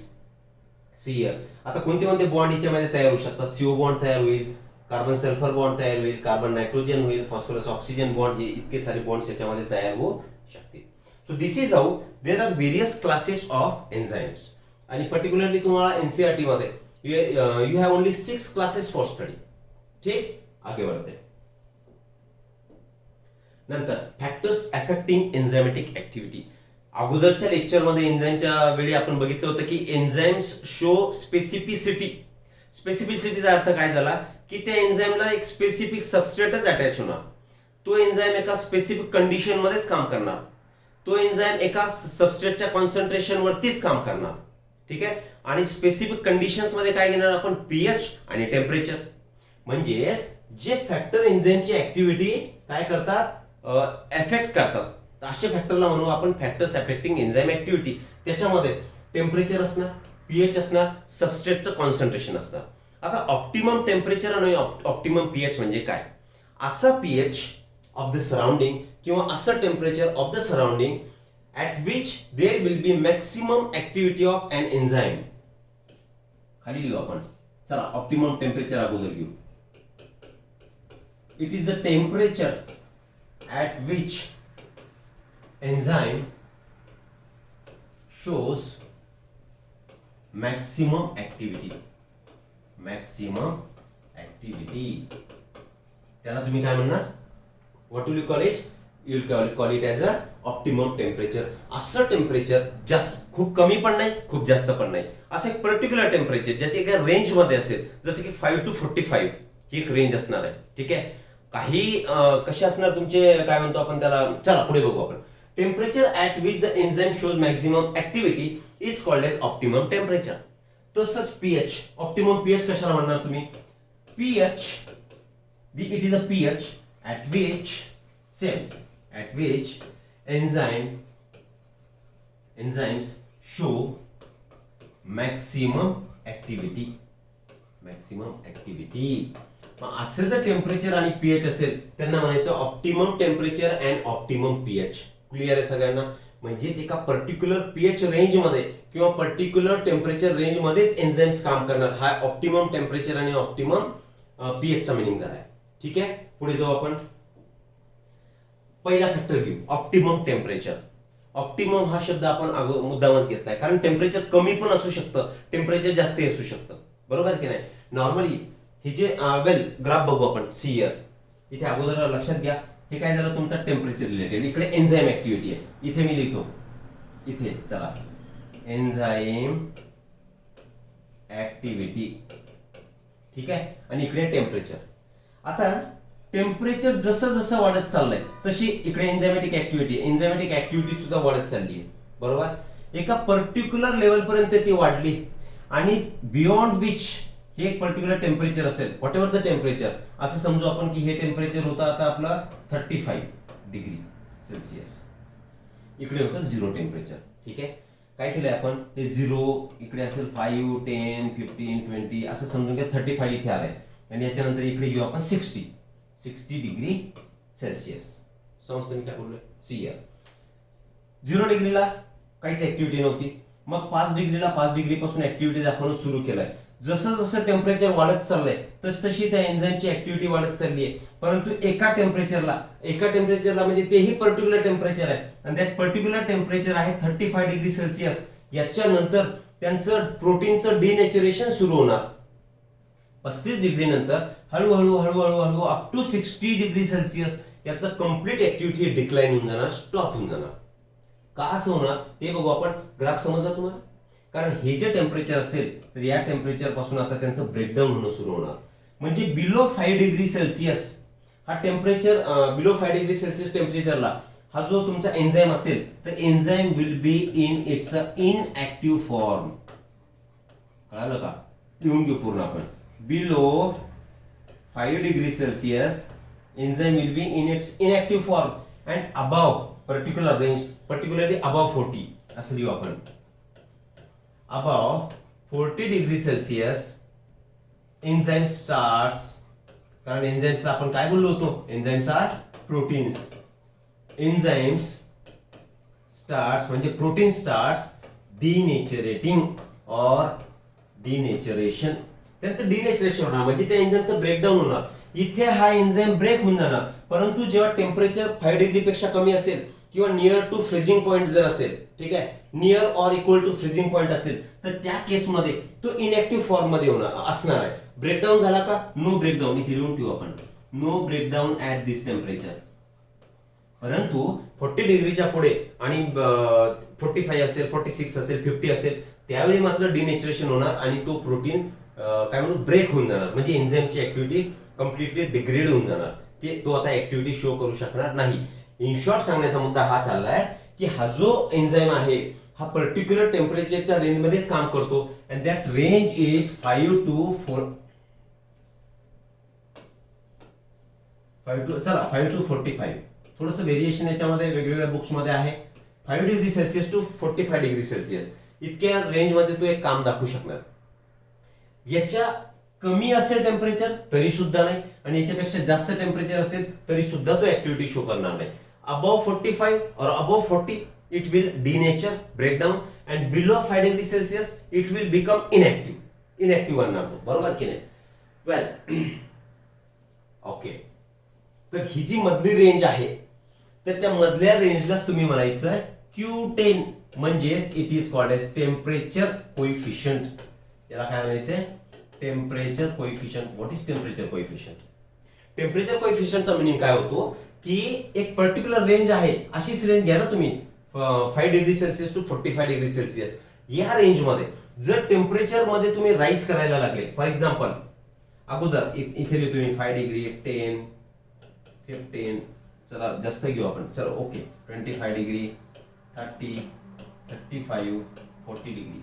See here. आता कोणते बॉन्ड याच्यामध्ये तयार होऊ शकतात, CO बॉन्ड तयार होईल, कार्बन सल्फर बॉन्ड तयार होईल, कार्बन नायट्रोजन होईल, फॉस्फरस ऑक्सिजन बॉन्ड, हे इतके सारे बॉन्ड्स याच्यामध्ये तयार होऊ शकतील. So this is how there are various classes of enzymes. आणि पर्टिक्युलरली तुम्हाला एनसीईआरटी मध्ये you have only 6 classes for study. ठीक. आगे बढ़ते. नंतर फॅक्टर्स अफेक्टिंग एन्झायमॅटिक ऍक्टिव्हिटी. अगोदरच्या लेक्चरमध्ये एन्झाइमच्या वेळी आपण बघितलं होतं की एन्झाइम्स शो स्पेसिफिसिटी. स्पेसिफिसिटीचा अर्थ काय झाला की त्या एन्झाइमला एक स्पेसिफिक सबस्ट्रेटच अटॅच होणार. तो एन्झाइम एका स्पेसिफिक कंडिशन मध्येच काम करणार. तो एन्झाइम एका सबस्ट्रेटच्या कॉन्सन्ट्रेशन वरतीच काम करणार. ठीक आहे. आणि स्पेसिफिक कंडिशन्स मध्ये काय घेणार आपण, पीएच आणि टेम्परेचर. म्हणजे जे फॅक्टर एन्झाइमची ऍक्टिव्हिटी काय करतात, एफेक्ट करतात, अशा फॅक्टरला म्हणू आपण फॅक्टर्स अफेक्टिंग एन्झाइम ऍक्टिव्हिटी. त्याच्यामध्ये टेम्परेचर असणार, पीएच असणार, सबस्ट्रेटचं कॉन्सन्ट्रेशन असणार. आता ऑप्टिमम टेम्परेचर आणि ऑप्टिमम पीएच म्हणजे काय, असा पीएच ऑफ द सराउंडिंग किंवा असं temperature of the surrounding at which there will be maximum activity of an enzyme. खाली लिहू आपण. चला, ऑप्टिमम टेम्परेचर अगोदर घेऊ. It is the temperature at which enzyme shows maximum activity. Maximum activity. त्याला तुम्ही काय म्हणणार, what will you call it? You will call it as a optimum temperature. असं टेम्परेचर जास्त, खूप कमी पण नाही, खूप जास्त पण नाही, असं एक पर्टिक्युलर टेम्परेचर ज्याची एका रेंज मध्ये असेल, जसं की 5 to 45 ही एक रेंज असणार आहे. ठीक आहे. काही कसे असणार तुमचे, काय म्हणतो आपण त्याला, चला पुढे बघू आपण. Temperature at which the enzyme shows maximum activity is called as optimum temperature. तसंच पीएच, ऑप्टिमम पीएच कशाला म्हणणार तुम्ही, pH, it is a pH at which at which enzymes show maximum activity. मग असं जर टेम्परेचर आणि पीएच असेल त्यांना म्हणायचं optimum temperature and optimum pH. Clear आहे सगळ्यांना. म्हणजेच एका पर्टिक्युलर पीएच रेंज मध्ये किंवा पर्टिक्युलर टेम्परेचर रेंज मध्येच एन्झाइम्स काम करणार. हा ऑप्टिमम टेम्परेचर आणि ऑप्टिमम पीएच चा मिनिंग झालाय. ठीक आहे, पुढे जाऊ आपण. पहिला फॅक्टर घेऊ, ऑप्टिमम टेम्परेचर. ऑप्टिमम हा शब्द आपण मुद्दामच घेतलाय, कारण टेम्परेचर कमी पण असू शकतं, टेम्परेचर जास्त असू शकतं, बरोबर की नाही. नॉर्मली हे जे वेल ग्राफ बघू आपण, सी इयर. इथे अगोदर लक्षात घ्या, हे काय झालं तुमचा टेम्परेचर रिलेटेड. इकडे एन्झाईम ऍक्टिव्हिटी आहे, इथे मी लिहितो, इथे चला एन्झाईम ऍक्टिव्हिटी. ठीक आहे, आणि इकडे टेम्परेचर. आता टेम्परेचर जसं जसं वाढत चाललंय तशी इकडे एन्झायमॅटिक ऍक्टिव्हिटी सुद्धा वाढत चालली आहे, बरोबर. एका पर्टिक्युलर लेवल पर्यंत ती वाढली, आणि बियॉन्ड विच हे एक पर्टिक्युलर टेम्परेचर असेल, व्हॉट एव्हर द टेम्परेचर. असं समजू आपण की हे टेम्परेचर होतं आता आपलं 35 डिग्री सेल्सिअस, इकडे होतं 0 टेम्परेचर. ठीक आहे, काय केलंय आपण, हे 0 इकडे असेल 5, 10, 15, 20 असं समजून घ्या. 35 इथे आलंय, आणि याच्यानंतर इकडे घेऊ आपण 60 डिग्री सेल्सिअस. समजतं मी काय बोललोय. सी इयर 0 डिग्रीला काहीच ऍक्टिव्हिटी नव्हती, मग 5 डिग्रीला 5 डिग्री पासून ऍक्टिव्हिटी दाखवणं सुरू केलंय. जसं जसं टेम्परेचर वाढत चाललंय तशी त्या एन्झाईमची ऍक्टिव्हिटी वाढत चालली आहे. परंतु एका टेम्परेचरला म्हणजे तेही पर्टिक्युलर टेम्परेचर आहे, आणि त्यात पर्टिक्युलर टेम्परेचर आहे 35 डिग्री सेल्सिअस. याच्यानंतर त्यांचं प्रोटीनचं डिनेचरेशन सुरू होणार. 35 डिग्री नंतर हळूहळू हळूहळू हळू अप टू 60 डिग्री सेल्सिअस याचं कम्प्लीट ऍक्टिव्हिटी डिक्लाइन होऊन जाणार, स्टॉप होऊन जाणार. का असं होणार ते बघू आपण. ग्राफ समजला तुम्हाला. कारण हे जे टेम्परेचर असेल तर या टेम्परेचर पासून आता त्यांचं ब्रेकडाऊन होणं सुरू होणार. म्हणजे बिलो 5 डिग्री सेल्सिअस हा टेम्परेचर, बिलो 5 डिग्री सेल्सिअस टेम्परेचरला हा जो तुमचा एन्झाईम असेल तर enzyme will be in its inactive form. कळालं का? लिहून घेऊ पूर्ण आपण. Below 5 degree Celsius enzyme will be in its inactive form, and above particular range, particularly above 40 असं लिहू आपण. above 40 degree Celsius enzyme starts, कारण एन्झाईम्सला आपण काय बोललो होतो, enzymes are proteins. Enzymes starts म्हणजे protein starts denaturating or denaturation. त्यांचं डिनेचरेशन होणार म्हणजे त्या एन्झाईमचं ब्रेकडाऊन होणार. इथे हा एन्झाईम ब्रेक होऊन जाणार. परंतु जेव्हा टेम्परेचर 5 डिग्री पेक्षा कमी असेल किंवा नियर टू फ्रीजिंग पॉईंट जर असेल, ठीक आहे, near or equal to freezing point असेल, तर त्या केसमध्ये तो इनऍक्टिव्ह फॉर्म मध्ये असणार आहे. ब्रेकडाऊन झाला का? No breakdown. इथे लिहून ठेवू आपण, no breakdown at this temperature. परंतु 40 डिग्रीच्या पुढे आणि 45 असेल, 46 असेल, 50 असेल, त्यावेळी मात्र डिनेचरेशन होणार आणि तो प्रोटीन काय म्हणू ब्रेक होऊन जाणार. म्हणजे एन्झाईमची ऍक्टिव्हिटी कम्प्लिटली डिग्रेड होऊन जाणार. तो आता ऍक्टिव्हिटी शो करू शकणार नाही. इन शॉर्ट सांगण्याचा मुद्दा हा चाललाय की हा जो एन्झाईम आहे हा पर्टिक्युलर टेम्परेचरच्या रेंज मध्येच काम करतो, and that range is 5 to 45. थोडंसं व्हेरिएशन याच्यामध्ये वेगवेगळ्या बुक्स मध्ये आहे. 5 degree Celsius to 45 degree Celsius इतक्या रेंज मध्ये तो एक काम दाखवू शकणार. याच्या कमी असेल टेम्परेचर तरी सुद्धा नाही, आणि याच्यापेक्षा जास्त टेम्परेचर असेल तरी सुद्धा तो ऍक्टिव्हिटी शो करणार नाही. अबव 45 और above 40 it will denature, breakdown, and below 5 degree Celsius it will become inactive बनणार तो, बरोबर की नाही. वेल ओके, तर ही जी मधली रेंज आहे तर त्या मधल्या रेंजलाच तुम्ही म्हणायचं Q10 म्हणजेच it is called as temperature coefficient. याला काय म्हणायचंय? Temperature coefficient. What is temperature coefficient? Temperature कोइफिशियंटचा मीनिंग काय होतो की एक पर्टिक्युलर रेंज आहे, अशीच रेंज घ्या ना तुम्ही 5 degree Celsius to 45 degree Celsius. या रेंज मध्ये जर टेम्परेचर मध्ये तुम्ही राईज करायला लागले, फॉर एक्झाम्पल अगोदर इथे लिहितो मी 5 डिग्री, 10, 15, चला जास्त घेऊ आपण, चला ओके 25 डिग्री, 30, 35, 40 डिग्री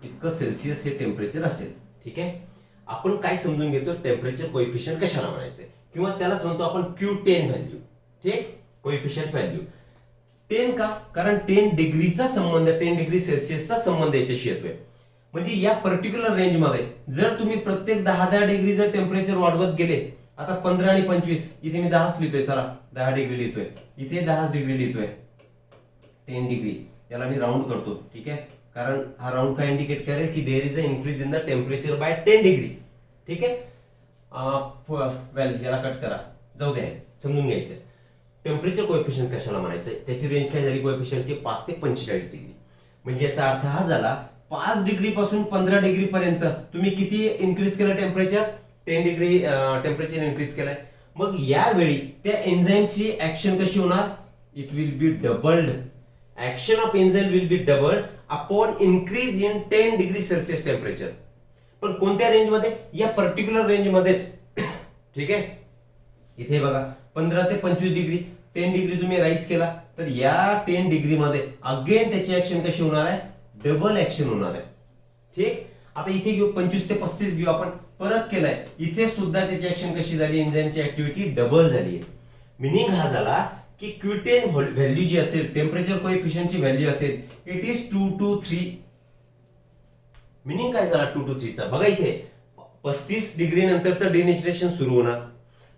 इतकं सेल्सिअस हे टेम्परेचर असेल. ठीक आहे, आपण काय समजून घेतो टेम्परेचर कोइफिशियंट कशाला म्हणायचं, किंवा त्यालाच म्हणतो आपण Q10 व्हॅल्यू. ठीक, कोइफिशियंट व्हॅल्यू 10 का? कारण 10 डिग्रीचा संबंध, 10 डिग्री सेल्सिअसचा संबंध याच्याशी येतोय. म्हणजे या पर्टिक्युलर रेंज मध्ये जर तुम्ही प्रत्येक 10-10 डिग्री जर टेम्परेचर वाढवत गेले, आता 15 आणि 25 इथे मी 10 लिहितोय, चला 10 डिग्री लिहितोय, इथे 10 डिग्री लिहितोय, 10 डिग्री याला मी राऊंड करतो. ठीक आहे, कारण हा राऊंड काय इंडिकेट करेल की there is a increase in the temperature by 10 degree. ठीक आहे. वेल याला कट करा, जाऊ द्या, समजून घ्यायचं. टेम्परेचर कोएफिशियंट कशाला म्हणायचं, त्याची रेंज काय झाली कोएफिशियंटची 5 ते 45 डिग्री. म्हणजे याचा अर्थ हा झाला 5 डिग्री पासून 15 डिग्री पर्यंत तुम्ही किती इन्क्रीज केलं टेम्परेचर, 10 डिग्री टेम्परेचर इन्क्रीज केलंय. मग यावेळी त्या एन्झाईमची ऍक्शन कशी होणार, it will be doubled. Action of enzyme will be doubled upon increase in 10 degree Celsius temperature. पण कोणत्या रेंज मध्ये, या पर्टिक्युलर रेंज मध्येच. ठीक आहे. इथे बघा 15 ते 25 डिग्री, 10 डिग्री तुम्ही राईज केला तर या 10 डिग्री मध्ये अगेन त्याची ऍक्शन कशी होणार आहे, डबल ऍक्शन होणार आहे. ठीक. आता इथे घेऊ 25 ते 35 घेऊ आपण, परत केलाय, इथे सुद्धा त्याची ऍक्शन कशी झाली, एन्झाईमची ऍक्टिव्हिटी डबल झाली आहे. मिनिंग हा झाला की क्यूटेन व्हॅल्यू जी असेल, टेम्परेचर कोएफिशियंटची व्हॅल्यू असेल, इट इज 2 to 3. मिनिंग काय झाला 2 to 3 चा, बघा इथे 35 डिग्री नंतर तर डिनेचरेशन सुरू होणार.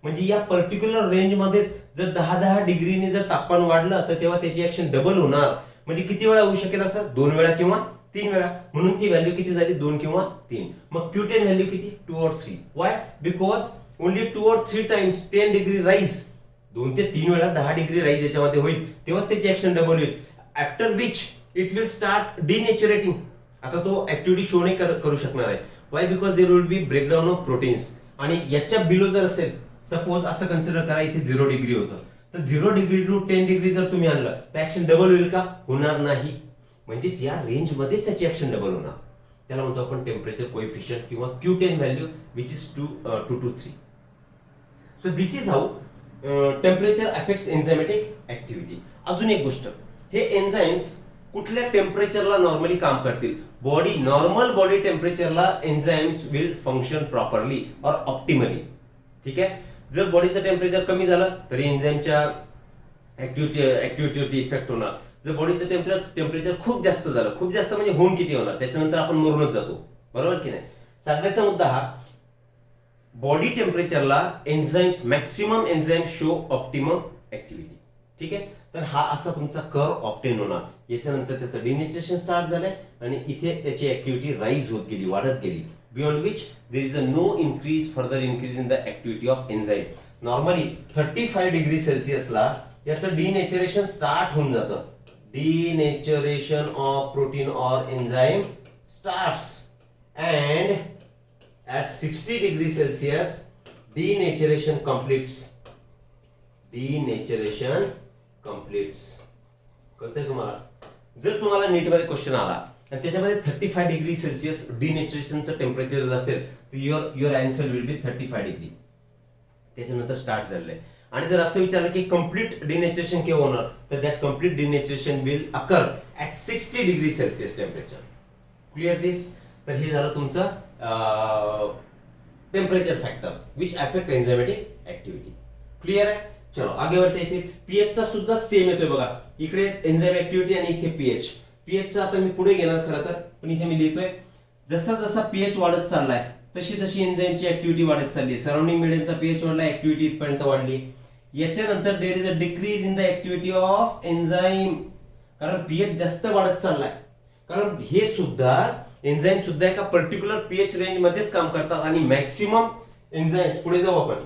म्हणजे या पर्टिक्युलर रेंज मध्येच जर 10 डिग्रीने जर तापमान वाढलं तर तेव्हा त्याची ऍक्शन डबल होणार. म्हणजे किती वेळा होऊ शकेल असं, 2 वेळा किंवा 3 वेळा. म्हणून ती व्हॅल्यू किती झाली, 2 किंवा 3. मग क्यूटेन व्हॅल्यू किती, 2 or 3. Y, because only 2 or 3 times 10 degree rise, 2 ते 3 वेळा 10 डिग्री राईज याच्यामध्ये होईल, तेव्हाच त्याची ऍक्शन डबल होईल. After which it will start denaturating. आता तो ऍक्टिव्हिटी शो नाही करू शकणार आहे. Why, because there will be breakdown of proteins. आणि याच्या बिलो जर असेल, सपोज असं कन्सिडर करा इथे 0 डिग्री होतं, तर 0 डिग्री टू 10 डिग्री जर तुम्ही आणलं तर ऍक्शन डबल होईल का, होणार नाही. म्हणजेच या रेंज मध्येच त्याची ऍक्शन डबल होणार. त्याला म्हणतो आपण टेम्परेचर कोएफिशियंट किंवा Q10 value which is 2 to 3. So this is how temperature affects enzymatic activity. अजून एक गोष्ट, हे एन्झाइम्स कुठल्या टेम्परेचरला नॉर्मली काम करतील, नॉर्मल बॉडी टेम्परेचरला एन्झाइम्स विल फंक्शन प्रॉपरली और ऑप्टिमली. ठीक आहे. जर बॉडीचं टेम्परेचर कमी झालं तरी एन्झाईमच्या ऍक्टिव्हिटीवरती इफेक्ट होणार. जर बॉडीचं टेम्परेचर खूप जास्त झालं, खूप जास्त म्हणजे होऊन किती होणार, त्याच्यानंतर आपण मरूनच जातो, बरोबर की नाही. सगळ्याचा मुद्दा हा, बॉडी टेम्परेचरला enzymes, maximum enzymes show optimum activity. ठीक आहे. तर हा असा तुमचा कर्व ऑप्टेन होणार. याच्यानंतर त्याचं डिनेचरेशन स्टार्ट झालंय आणि इथे त्याची ऍक्टिव्हिटी राईज होत गेली, वाढत गेली. Beyond which there is a no further increase in the activity of enzyme. Normally 35 degree Celsius ला याचं डिनेचरेशन स्टार्ट होऊन जातं. डिनेचरेशन ऑफ प्रोटीन और enzyme starts and at 60 degree Celsius denaturation completes. Denaturation completes. कळतंय तुम्हाला. जर तुम्हाला नीट मध्ये क्वेश्चन आला आणि त्याच्यामध्ये 35 डिग्री सेल्सिअस डिनेचरेशनचं टेम्परेचर जर असेल तर your answer will be 35 degree. त्याच्यानंतर स्टार्ट झालंय. आणि जर असं विचारलं की कम्प्लीट डिनेचरेशन केव्हा होणार, तर that complete denaturation will occur at 60 degree Celsius temperature. Clear this. तर हे झालं तुमचं temperature factor which affect enzymatic activity. Clear आहे. चलो आगे बढ़ते हैं. फिर पीएच चा सुद्धा सेम येतोय बघा. इकडे एन्झाईम ऍक्टिव्हिटी आणि इथे पीएच. पीएच चा आता मी पुढे घेणार खरं तर, पण इथे मी लिहितोय जसा जसा पीएच वाढत चाललाय तशी तशी एन्झाईमची ऍक्टिव्हिटी वाढत चालली. सराउंडिंग मिडियमचा पीएच वाढला, ऍक्टिव्हिटी इथपर्यंत वाढली. याच्यानंतर there is a decrease in the activity of enzyme, कारण पीएच जास्त वाढत चाललाय. कारण हे सुद्धा एन्झाईम सुद्धा एका पर्टिक्युलर पीएच रेंज मध्येच काम करतात आणि मॅक्सिमम एन्झाईम्स, पुढे जाऊ आपण,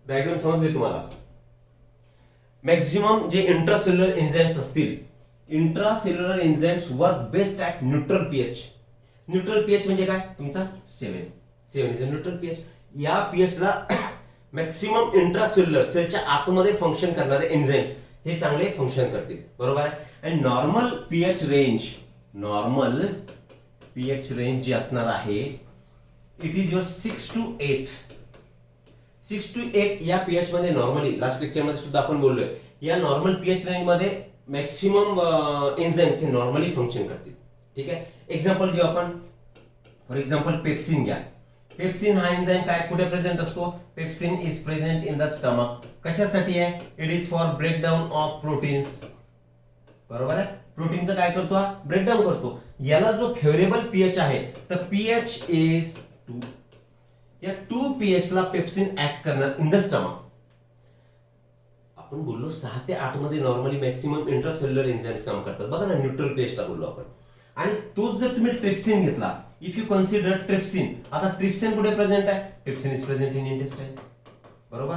डायग्राम समजली तुम्हाला. मॅक्सिमम जे इंट्रासेल्युलर एन्झाईम्स असतील, intracellular enzymes work best at neutral pH. Neutral pH म्हणजे काय तुमचा 7 इज अ न्यूट्रल पीएच. या पीएच ला मॅक्सिमम इंट्रासेल्युलर सेलच्या आतमध्ये फंक्शन करणारे एन्झाईम्स हे चांगले फंक्शन करतील, बरोबर आहे. आणि नॉर्मल पीएच रेंज जी असणार आहे it is your 6 to 8. 6 to 8 या पीएच मध्ये नॉर्मली, लास्ट लेक्चर मध्ये सुद्धा आपण बोललोय, या नॉर्मल पीएच रेंज मध्ये मॅक्सिमम एन्झाईम्स हे नॉर्मली फंक्शन करतील. ठीक आहे. एक्झाम्पल घेऊ आपण. फॉर एक्झाम्पल पेप्सिन घ्या. पेप्सिन हा एन्झाईम काय कुठे प्रेझेंट असतो, pepsin is present in the stomach. कशासाठी आहे, it is for breakdown of proteins, बरोबर आहे. प्रोटीनचं काय करतो हा, ब्रेकडाऊन करतो. याला जो फेवरेबल पीएच आहे तर पीएच इज 2. या 2 पीएच ला पेप्सिन ऍक्ट करणार इन द स्टमक. आपण बोललो 6 ते 8 मध्ये नॉर्मली मॅक्सिमम इंट्रासेल्युलर एन्झाईम्स काम करतात, बघा ना, न्यूट्रल पीएच ला बोललो आपण. आणि तोच जर तुम्ही ट्रिप्सिन घेतला इफ यू कन्सिडर ट्रिप्सिन, आता ट्रिप्सिन कुठे प्रेझेंट आहे? Trypsin is present in intestine, बरोबर.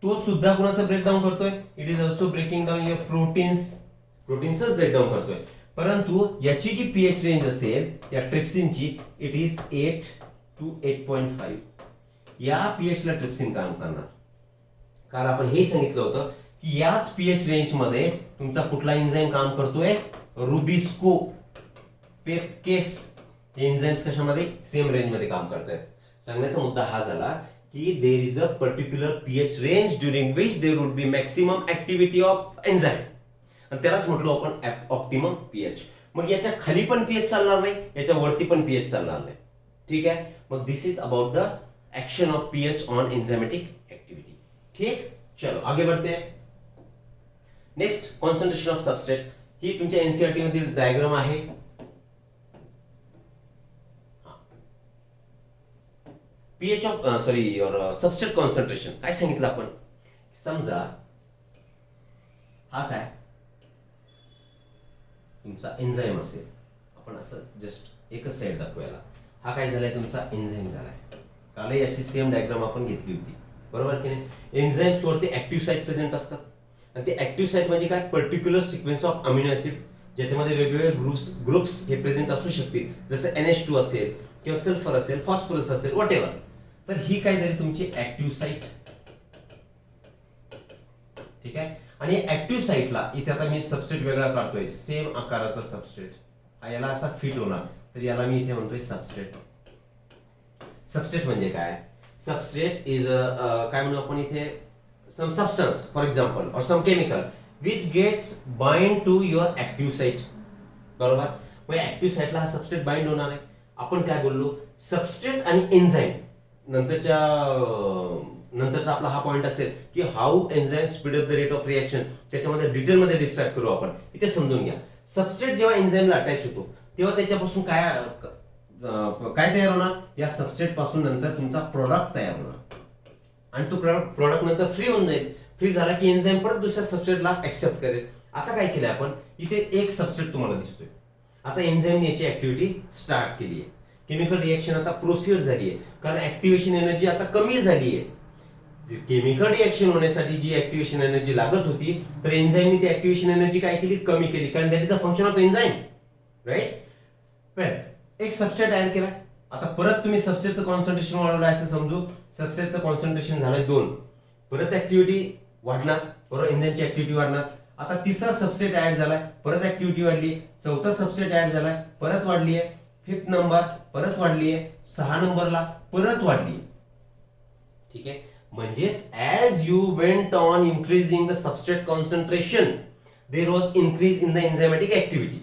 तो सुद्धा कोणाचं ब्रेकडाऊन करतोय? It is also breaking down your प्रोटीन्सच ब्रेकडाऊन करतोय. परंतु याची जी पीएच रेंज असेल या ट्रिप्सिनची, इट इज 8 to 8.5. या पीएच ला ट्रिप्सिन काम करणार. काल आपण हे सांगितलं होतं की याच पीएच रेंज मध्ये तुमचा कुठला एन्झाईम काम करतोय? रुबिस्को, पेपकेस. हे एन्झाईम्स कशामध्ये? सेम रेंज मध्ये काम करतायत. सांगण्याचा मुद्दा हा झाला की देर is a particular pH range during which there would B maximum activity of enzyme, आणि त्यालाच म्हटलो आपण ऑप्टिमम पीएच. मग याच्या खाली पण पीएच चालणार नाही, याच्या वरती पण पीएच चालणार नाही. ठीक आहे. मग this is about the action of pH on enzymatic activity. ठीक, चलो आगे बढ़ते हैं. Next, concentration of substrate. ही तुमच्या एनसीईआरटी मधील डायग्राम आहे. PH of your substrate concentration काय सांगितलं आपण? समजा हा काय तुमचा एन्झाईम असेल, आपण असं जस्ट एकच साईड दाखवायला. हा काय झालाय? तुमचा एन्झाईम झालाय. कालही अशी सेम डायग्राम आपण घेतली होती, बरोबर की नाही? एन्झाईम्स वरती ऍक्टिव्ह साईट प्रेझेंट असतात, आणि ते ऍक्टिव्ह साईट म्हणजे काय? Particular sequence of amino acid, ज्याच्यामध्ये वेगवेगळे ग्रुप्स हे प्रेझेंट असू शकतील, जसं NH2 असेल किंवा सल्फर असेल, फॉस्फरस असेल, वॉट एव्हर. तर ही काय झाली? तुमची ऍक्टिव्ह साईट. ठीक आहे. आणि ऍक्टिव्ह साईटला इथे आता मी सबस्ट्रेट वेगळा काढतोय, सेम आकाराचा सबस्ट्रेट, हा याला असा फिट होणार, तर याला मी इथे म्हणतोय सबस्ट्रेट. सबस्ट्रेट म्हणजे काय? सबस्ट्रेट इज काय म्हणू आपण इथे? सम substance, for example, or some chemical which gets bind to your active site, बरोबर. मग ऍक्टिव्ह साईटला हा सबस्ट्रेट बाइंड होणार आहे. आपण काय बोललो? सबस्ट्रेट आणि एन्झाईम. नंतरचा आपला हा पॉइंट असेल की how enzyme speed up the rate of reaction, त्याच्यामध्ये डिटेलमध्ये डिस्क्राईब करू आपण. इथे समजून घ्या. सबस्ट्रेट जेव्हा एन्झाईमला अटॅच होतो तेव्हा त्याच्यापासून काय तयार होणार? या सबस्ट्रेट पासून नंतर तुमचा प्रोडक्ट तयार होणार, आणि तो प्रोडक्ट नंतर फ्री होऊन जाईल. फ्री झाला की एन्झाईम परत दुसऱ्या सबस्ट्रेटला एक्सेप्ट करेल. आता काय केलंय आपण? इथे एक सबस्ट्रेट तुम्हाला दिसतोय. आता एन्झाईमने याची ऍक्टिव्हिटी स्टार्ट केली आहे. केमिकल रिएक्शन आता प्रोसीड झाली आहे, कारण ऍक्टिव्हेशन एनर्जी आता कमी झाली आहे. केमिकल रिएक्शन होण्यासाठी जी ऍक्टिव्हेशन एनर्जी लागत होती, तर एन्झाईमने ती ऍक्टिव्हेशन एनर्जी काय केली? कमी केली, कारण that is the function of enzyme, right. Well, एक सबस्ट्रेट ऍड केला. आता परत तुम्ही सबस्ट्रेटचं कॉन्सन्ट्रेशन वाढवलं असं समजू. सबस्ट्रेटचं कॉन्सन्ट्रेशन झालंय 2, परत ऍक्टिव्हिटी वाढणार, बरोबर, एन्झाईमची ऍक्टिव्हिटी वाढणार. आता तिसरा सबस्ट्रेट ऍड झालाय, परत ऍक्टिव्हिटी वाढली. चौथा सबस्ट्रेट ऍड झालाय, परत वाढली आहे. 5th नंबर परत वाढली आहे. 6 नंबरला परत वाढली. ठीक आहे. म्हणजेच as you went on increasing the substrate concentration, there was increase in the enzymatic activity.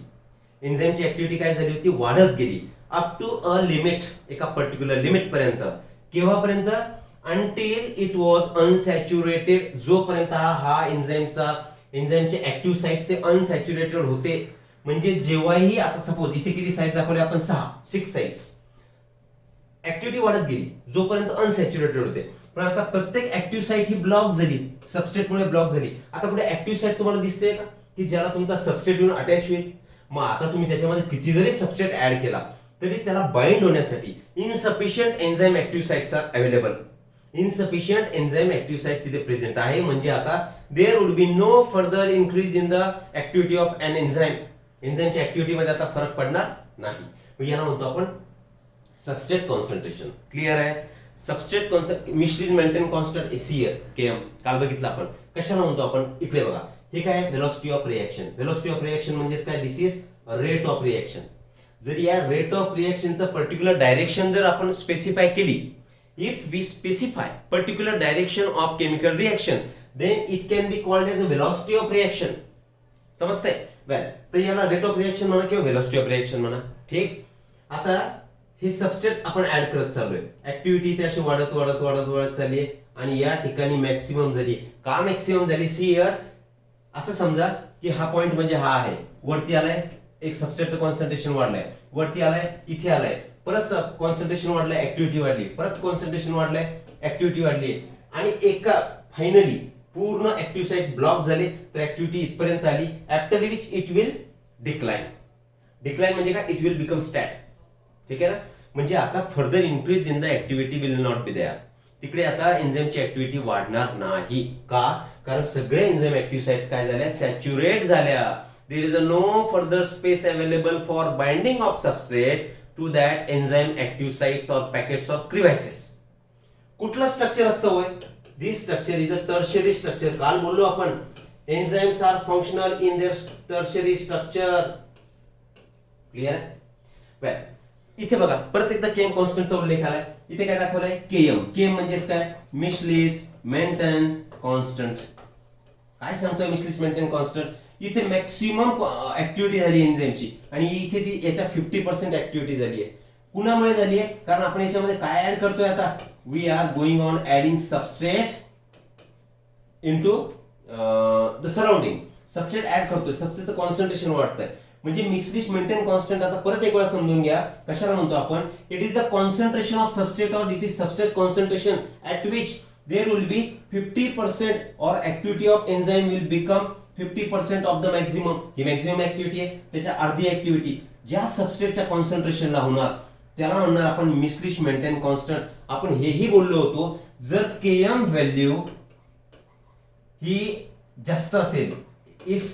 एन्झाईमची ऍक्टिव्हिटी काय झाली होती? वाढत गेली अप टू अ लिमिट, एका पर्टिक्युलर लिमिट पर्यंत. केव्हापर्यंत? Until it was unsaturated. जोपर्यंत हा एन्झाईमचे ऍक्टिव्ह साइट्स अनसॅच्युरेटेड होते. म्हणजे जेव्हाही, आता सपोज इथे किती साइट दाखवले आपण? 6 साइट्स. ऍक्टिव्हिटी वाढत गेली जोपर्यंत अनसॅच्युरेटेड होते. पण आता प्रत्येक ऍक्टिव्ह साइट ही ब्लॉक झाली, सबस्ट्रेटमुळे ब्लॉक झाली. आता कुठे ऍक्टिव्ह साइट तुम्हाला दिसते का की ज्याला तुमचा सबस्ट्रेट येऊन अटॅच होईल? मग आता तुम्ही त्याच्यामध्ये किती जरी सबस्ट्रेट ऍड केला तरी त्याला बाइंड होण्यासाठी insufficient enzyme active sites are available. Insufficient enzyme active site तिथे प्रेझेंट आहे. म्हणजे आता there would be no further increase in the activity of an enzyme. एन्झाईमच्या ऍक्टिव्हिटी मध्ये आता फरक पडणार नाही. मग याला म्हणतो आपण सबस्ट्रेट कॉन्सन्ट्रेशन. क्लिअर आहे? Substrate Michaelis Menten constant Km काल बघितलं आपण. कशाला म्हणतो आपण? इकडे बघा, हे काय? Velocity of reaction. Velocity of reaction म्हणजे काय? This is rate of reaction. जर या रेट ऑफ रिएक्शनचं पर्टिक्युलर डायरेक्शन जर आपण स्पेसिफाय केली, if we specify particular direction of chemical reaction, then it can be called as a velocity of reaction. समजतंय? Well, तर याला रेट ऑफ रिएक्शन म्हणा किंवा व्हेलॉसिटी ऑफ रिएक्शन म्हणा. ठीक. आता हे सबस्ट्रेट आपण ऍड करत चाललोय. ऍक्टिव्हिटी ती अशी वाढत वाढत वाढत वाढत चालली आहे, आणि या ठिकाणी मॅक्सिमम झाली. का मॅक्सिमम झाली? सी हिअर, असं समजा की हा पॉइंट म्हणजे हा आहे. वरती आलाय, एक सबस्ट्रेटचं कॉन्सन्ट्रेशन वाढलंय. वरती आलाय, इथे आलाय, परत कॉन्सन्ट्रेशन वाढलंय, ऍक्टिव्हिटी वाढली, परत कॉन्सन्ट्रेशन वाढलंय, ऍक्टिव्हिटी वाढली, आणि एका फायनली पूर्ण ऍक्टिव्ह साइट ब्लॉक झाले. तर ऍक्टिव्हिटी इथपर्यंत आली, after which it will decline. Decline म्हणजे काय? It will become stat. ठीक आहे ना? म्हणजे आता further increase in the activity will not be there. तिकडे आता एन्झाईमची ऍक्टिव्हिटी वाढणार नाही. का? कारण सगळे एन्झाईम ऍक्टिव्ह साइट्स काय झाल्या, सॅच्युरेट झाल्या. There is no further space available for binding of substrate to that enzyme active sites or packets or crevices. कुठलं स्ट्रक्चर असतं होय? This structure is a tertiary structure. काल बोललो आपण enzymes are functional in their tertiary structure. Clear? Well, इथे बघा परत एकदा केएम कॉन्स्टंटचा उल्लेख आलाय. इथे काय दाखवलंय? केएम. केएम म्हणजेच काय? मिश्लिस मेंटेन कॉन्स्टंट. काय सांगतोय मिश्लिस मेंटेन कॉन्स्टंट? इथे मॅक्सिमम ऍक्टिव्हिटी झाली एन्झाईमची आणि इथे ती याच्या 50% ऍक्टिव्हिटी झाली आहे. कुणामुळे झाली आहे? कारण आपण याच्यामध्ये काय ऍड करतोय आता? We are going on adding substrate into the surrounding. Substrate add करतोय, सबस्ट्रेटचं कॉन्सन्ट्रेशन वाढतंय. म्हणजे मिश्लिस मेंटेन कॉन्स्टंट आता परत एक वेळा समजून घ्या. कशाला म्हणतो आपण? It is the concentration of substrate और it is substrate concentration at which there will be 50% और activity of enzyme will become 50% of the maximum. ही मॅक्सिमम ऍक्टिव्हिटी आहे, त्याच्या अर्धी ऍक्टिव्हिटी ज्या सबस्ट्रेटच्या कॉन्सन्ट्रेशनला होणार त्याला म्हणणार आपण मिश्लिस मेंटेन कॉन्स्टंट. आपण हेही बोललो होतो, जर केएम व्हॅल्यू ही जास्त असेल, if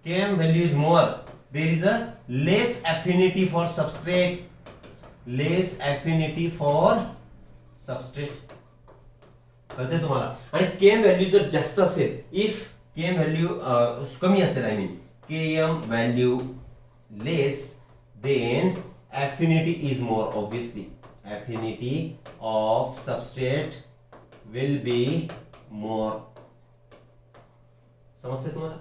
KM value is more, there is a less affinity for substrate, less affinity for substrate. कळतंय तुम्हाला? आणि केएम व्हॅल्यू जर जास्त असेल, इफ केएम व्हॅल्यू कमी असेल, I mean KM value less, then affinity is more. Obviously affinity of substrate will be more. समजतंय तुम्हाला?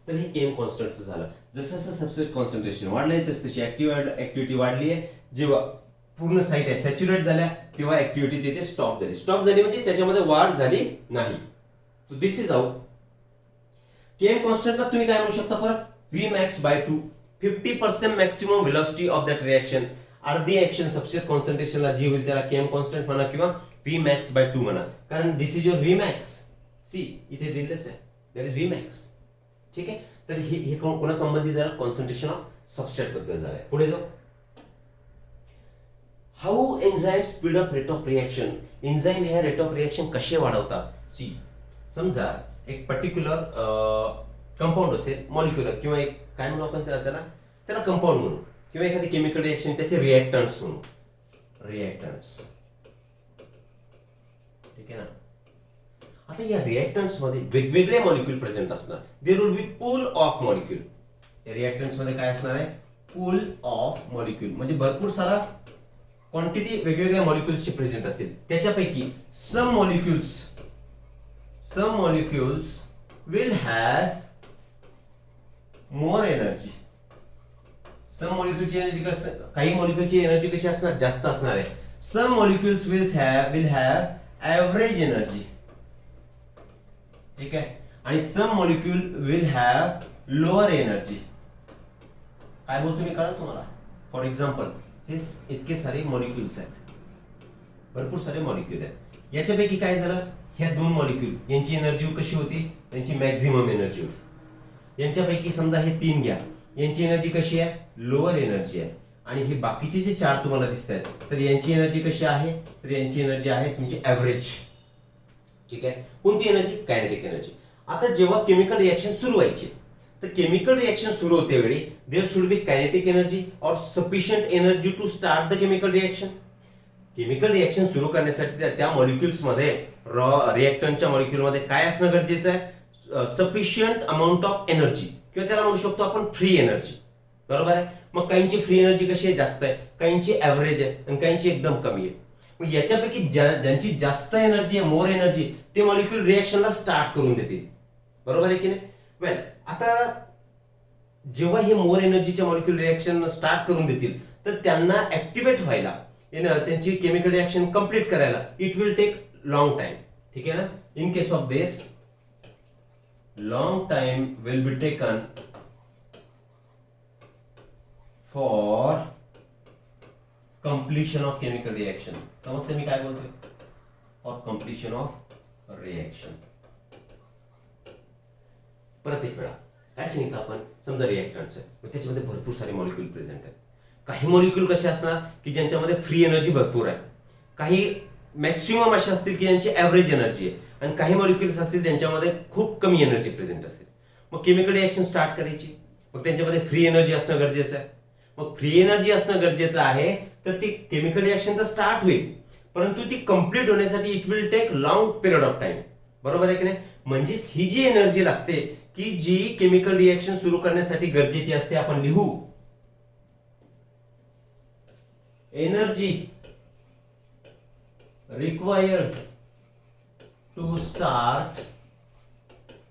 तर हे केएम कॉन्स्टंटचं झालं. जसं जसं सबस्ट्रेट कॉन्सन्ट्रेशन वाढलंय तस तशी ऍक्टिव्हिटी वाढली आहे. जेव्हा पूर्ण साईट आहे सॅच्युरेट झाल्या तेव्हा ऍक्टिव्हिटी तिथे स्टॉप झाली. स्टॉप झाली म्हणजे त्याच्यामध्ये वाढ झाली नाही. तो दिस इज आउट. केएम कॉन्स्टंटला तुम्ही काय म्हणू शकता परत? Vmax/2. 50% maximum velocity of that reaction. अर्धी ऍक्शन सबस्ट्रेट कॉन्सन्ट्रेशनला जी होईल त्याला केएम कॉन्स्टंट म्हणा किंवा Vmax/2 म्हणा. कारण दिस इज युअर Vmax. सी इथे दिलेच आहे, दॅट इज Vmax. ठीक आहे. तर हे कोणा संबंधित झालं? कॉन्सन्ट्रेशन ऑफ सबस्ट्रेट बद्दल झालंय. पुढे जाऊ. How enzyme speed up rate of reaction. Enzyme हे रेट ऑफ रिएक्शन कसे वाढवतात? सी, समजा एक पर्टिक्युलर कंपाऊंड असेल, मॉलिक्युलर किंवा एक काय म्हणू आपण त्याला कंपाऊंड म्हणू, किंवा एखादी केमिकल रिएक्शन त्याचे रिएक्टंट्स म्हणू. रिएक्टंट्स, ठीक आहे ना? आता या रिएक्टंट्स मध्ये वेगवेगळे मॉलिक्यूल प्रेझेंट असणार. There will be pool of molecule. या रिएक्टंट्स मध्ये काय असणार आहे? Pool of molecule. म्हणजे भरपूर सारा क्वांटिटी वेगवेगळ्या मॉलिक्यूल्सचे प्रेझेंट असतील. त्याच्यापैकी some molecules will have more energy. Some मॉलिक्यूलची एनर्जी काही मॉलिक्यूलची एनर्जी कशी असणार? जास्त असणार आहे. Some molecules will have average energy. ठीक आहे. आणि some molecule will have lower energy. काय बोलतो मी कळलं तुम्हाला? फॉर एक्झाम्पल हे इतके सारे मॉलिक्यूल्स आहेत, भरपूर सारे मॉलिक्यूल आहेत. याच्यापैकी काय झालं? ह्या दोन मॉलिक्यूल यांची एनर्जी कशी होती? त्यांची मॅक्झिमम एनर्जी होती. यांच्यापैकी समजा हे 3 घ्या, यांची एनर्जी कशी आहे? लोअर एनर्जी आहे. आणि हे बाकीचे जे 4 तुम्हाला दिसत आहेत तर यांची एनर्जी कशी आहे? तर यांची एनर्जी आहे तुमची ऍव्हरेज. ठीक आहे. कोणती एनर्जी? Kinetic energy. आता जेव्हा केमिकल रिएक्शन सुरू व्हायची, तर केमिकल रिएक्शन सुरू होते वेळी there should be kinetic energy or sufficient energy to start the chemical reaction. Chemical reaction सुरू करण्यासाठी त्या मॉलिक्युल्स मध्ये, रिएक्टंटच्या मॉलिक्युल मध्ये काय असणं गरजेचं आहे? सफिशियंट अमाऊंट ऑफ एनर्जी, किंवा त्याला म्हणू शकतो आपण फ्री एनर्जी. बरोबर आहे. मग काहींची फ्री एनर्जी कशी आहे? जास्त आहे. काहींची ऍव्हरेज आहे आणि काहींची एकदम कमी आहे. मग याच्यापैकी ज्यांची जास्त एनर्जी आहे, मोर एनर्जी, ते मॉलिक्यूल रिएक्शनला स्टार्ट करून देतील. बरोबर आहे की नाही? वेल, आता जेव्हा हे मोर एनर्जीच्या मॉलिक्यूल रिएक्शन स्टार्ट करून देतील तर त्यांना ऍक्टिव्हेट व्हायला, त्यांची केमिकल रिएक्शन कंप्लीट करायला it will take long time. ठीक आहे ना? In case of this long time will be taken for completion of chemical reaction. समजते मी काय बोलतोय? For completion of reaction. परत एक वेळा काय सांगितलं आपण? समजा रिएक्टंट्स आहे, त्याच्यामध्ये भरपूर सारे मॉलिक्यूल प्रेझेंट आहेत. काही मॉलिक्यूल कसे असणार की ज्यांच्यामध्ये फ्री एनर्जी भरपूर आहे, काही मॅक्सिमम असे असतील की ज्यांची ॲव्हरेज एनर्जी आहे, आणि काही मॉलिक्युल्स असतील त्यांच्यामध्ये खूप कमी एनर्जी प्रेझेंट असेल. मग केमिकल रिॲक्शन स्टार्ट करायची, मग त्यांच्यामध्ये फ्री एनर्जी असणं गरजेचं आहे. मग फ्री एनर्जी असणं गरजेचं आहे तर ती केमिकल रिॲक्शन तर स्टार्ट होईल, परंतु ती कंप्लीट होण्यासाठी it will take long period of time. बरोबर आहे की नाही? म्हणजेच ही जी एनर्जी लागते की जी केमिकल रिॲक्शन सुरू करण्यासाठी गरजेची असते, आपण लिहू energy required to start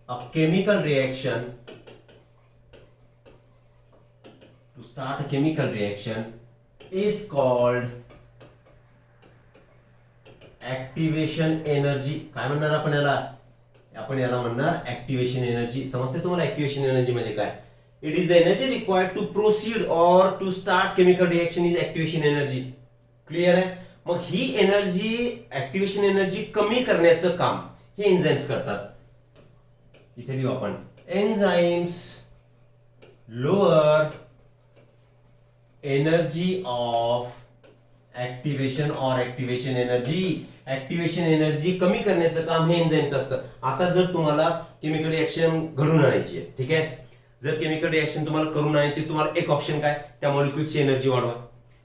a chemical reaction is called activation energy. काय म्हणणार आपण याला म्हणणार ऍक्टिव्हेशन एनर्जी. समजते तुम्हाला ऍक्टिव्हेशन एनर्जी म्हणजे काय? It is the energy required to proceed or to start chemical reaction is activation energy. Clear आहे? मग ही एनर्जी, ऍक्टिव्हेशन एनर्जी कमी करण्याचं काम हे एन्झाइम्स करतात. इथे लिहू आपण enzymes lower energy of activation और ऍक्टिव्हेशन एनर्जी. ऍक्टिव्हेशन एनर्जी कमी करण्याचं काम हे एन्झाइम्स असतं. आता जर तुम्हाला केमिकल रिएक्शन घडून आणायची आहे, ठीक आहे, जर केमिकल रिएक्शन तुम्हाला करून आणायची, तुम्हाला एक ऑप्शन काय, त्या मॉलिक्युलची एनर्जी वाढवा.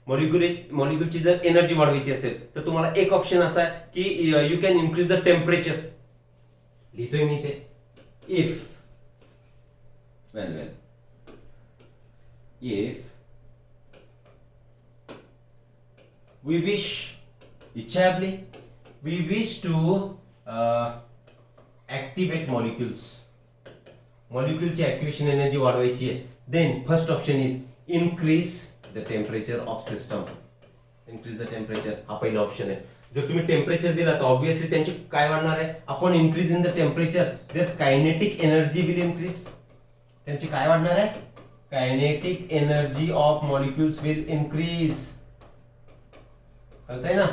मॉलिक्युलची जर एनर्जी वाढवायची असेल तर तुम्हाला एक ऑप्शन असा आहे की you can increase the temperature. लिहितोय मी ते, इफ we wish, इच्छा आहे आपली, we wish to activate molecules. मॉलिक्युलची ऍक्टिव्हेशन एनर्जी वाढवायची आहे. Then first option is increase the temperature of system. Increase the temperature हा पहिला ऑप्शन आहे. जर तुम्ही टेम्परेचर दिला तर ऑब्व्हियसली त्यांची काय वाढणार आहे, आपण increase in the temperature then kinetic energy will increase. त्यांची काय वाढणार आहे, kinetic energy of molecules will increase. कळतंय ना?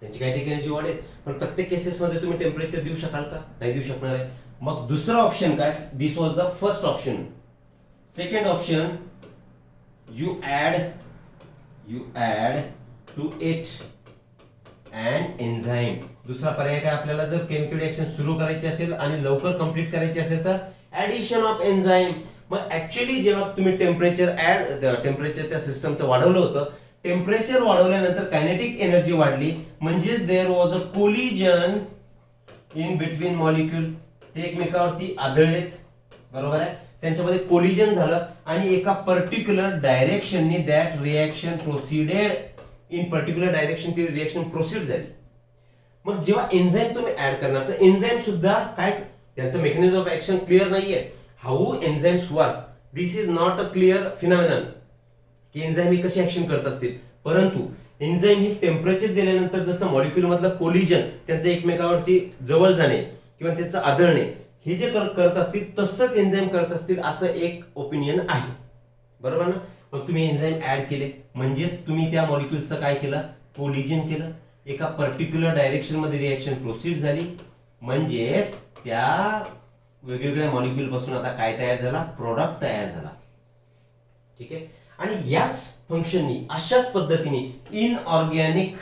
त्यांची कायनेटिक एनर्जी वाढेल, पण प्रत्येक केसेस मध्ये तुम्ही टेम्परेचर देऊ शकाल का? नाही देऊ शकणार आहे. मग दुसरा ऑप्शन काय, this was the first option. Second option, you add to it an enzyme. दुसरा पर्याय काय, आपल्याला जर केमिकल रिएक्शन सुरू करायची असेल आणि लवकर कंप्लीट करायची असेल तर ऍडिशन ऑफ एन्झाइम. मग ऍक्च्युअली जेव्हा तुम्ही टेम्परेचर त्या सिस्टमचं वाढवलं होतं, टेम्परेचर वाढवल्यानंतर कायनेटिक एनर्जी वाढली, म्हणजेच there was a collision in between molecule. ते एकमेकावरती आदळलेत. बरोबर आहे? त्यांच्यामध्ये कोलिजन झालं आणि एका पर्टिक्युलर डायरेक्शननी that reaction proceeded in particular direction, ती रिएक्शन प्रोसीड झाली. मग जेव्हा एन्झाइम तुम्ही ऍड करणार तर एन्झाइम सुद्धा काय, त्यांचं मेकॅनिझम ऑफ ऍक्शन क्लिअर नाहीये. How enzymes work, this is not a clear phenomenon की एन्झाइम ही कशी ऍक्शन करत असतील. परंतु एन्झाइम ही टेम्परेचर दिल्यानंतर जसं मॉलिक्युल मधलं कोलिजन, त्यांचं एकमेकावरती जवळ जाणे किंवा त्याचं आदळणे, हे जे करत असतील तसंच एन्झाइम करत असतील असं एक ओपिनियन आहे. बरोबर ना? मग तुम्ही एन्झाइम ऍड केले म्हणजेच तुम्ही त्या मॉलिक्युल्सचं काय केलं, कोलिजन केलं. एका पर्टिक्युलर डायरेक्शन मध्ये रिएक्शन प्रोसीड झाली, म्हणजेच त्या वेगवेगळ्या मॉलिक्युल पासून आता काय तयार झाला, प्रोडक्ट तयार झाला. ठीक आहे? आणि याच फंक्शननी, अशाच पद्धतीने इनऑर्गॅनिक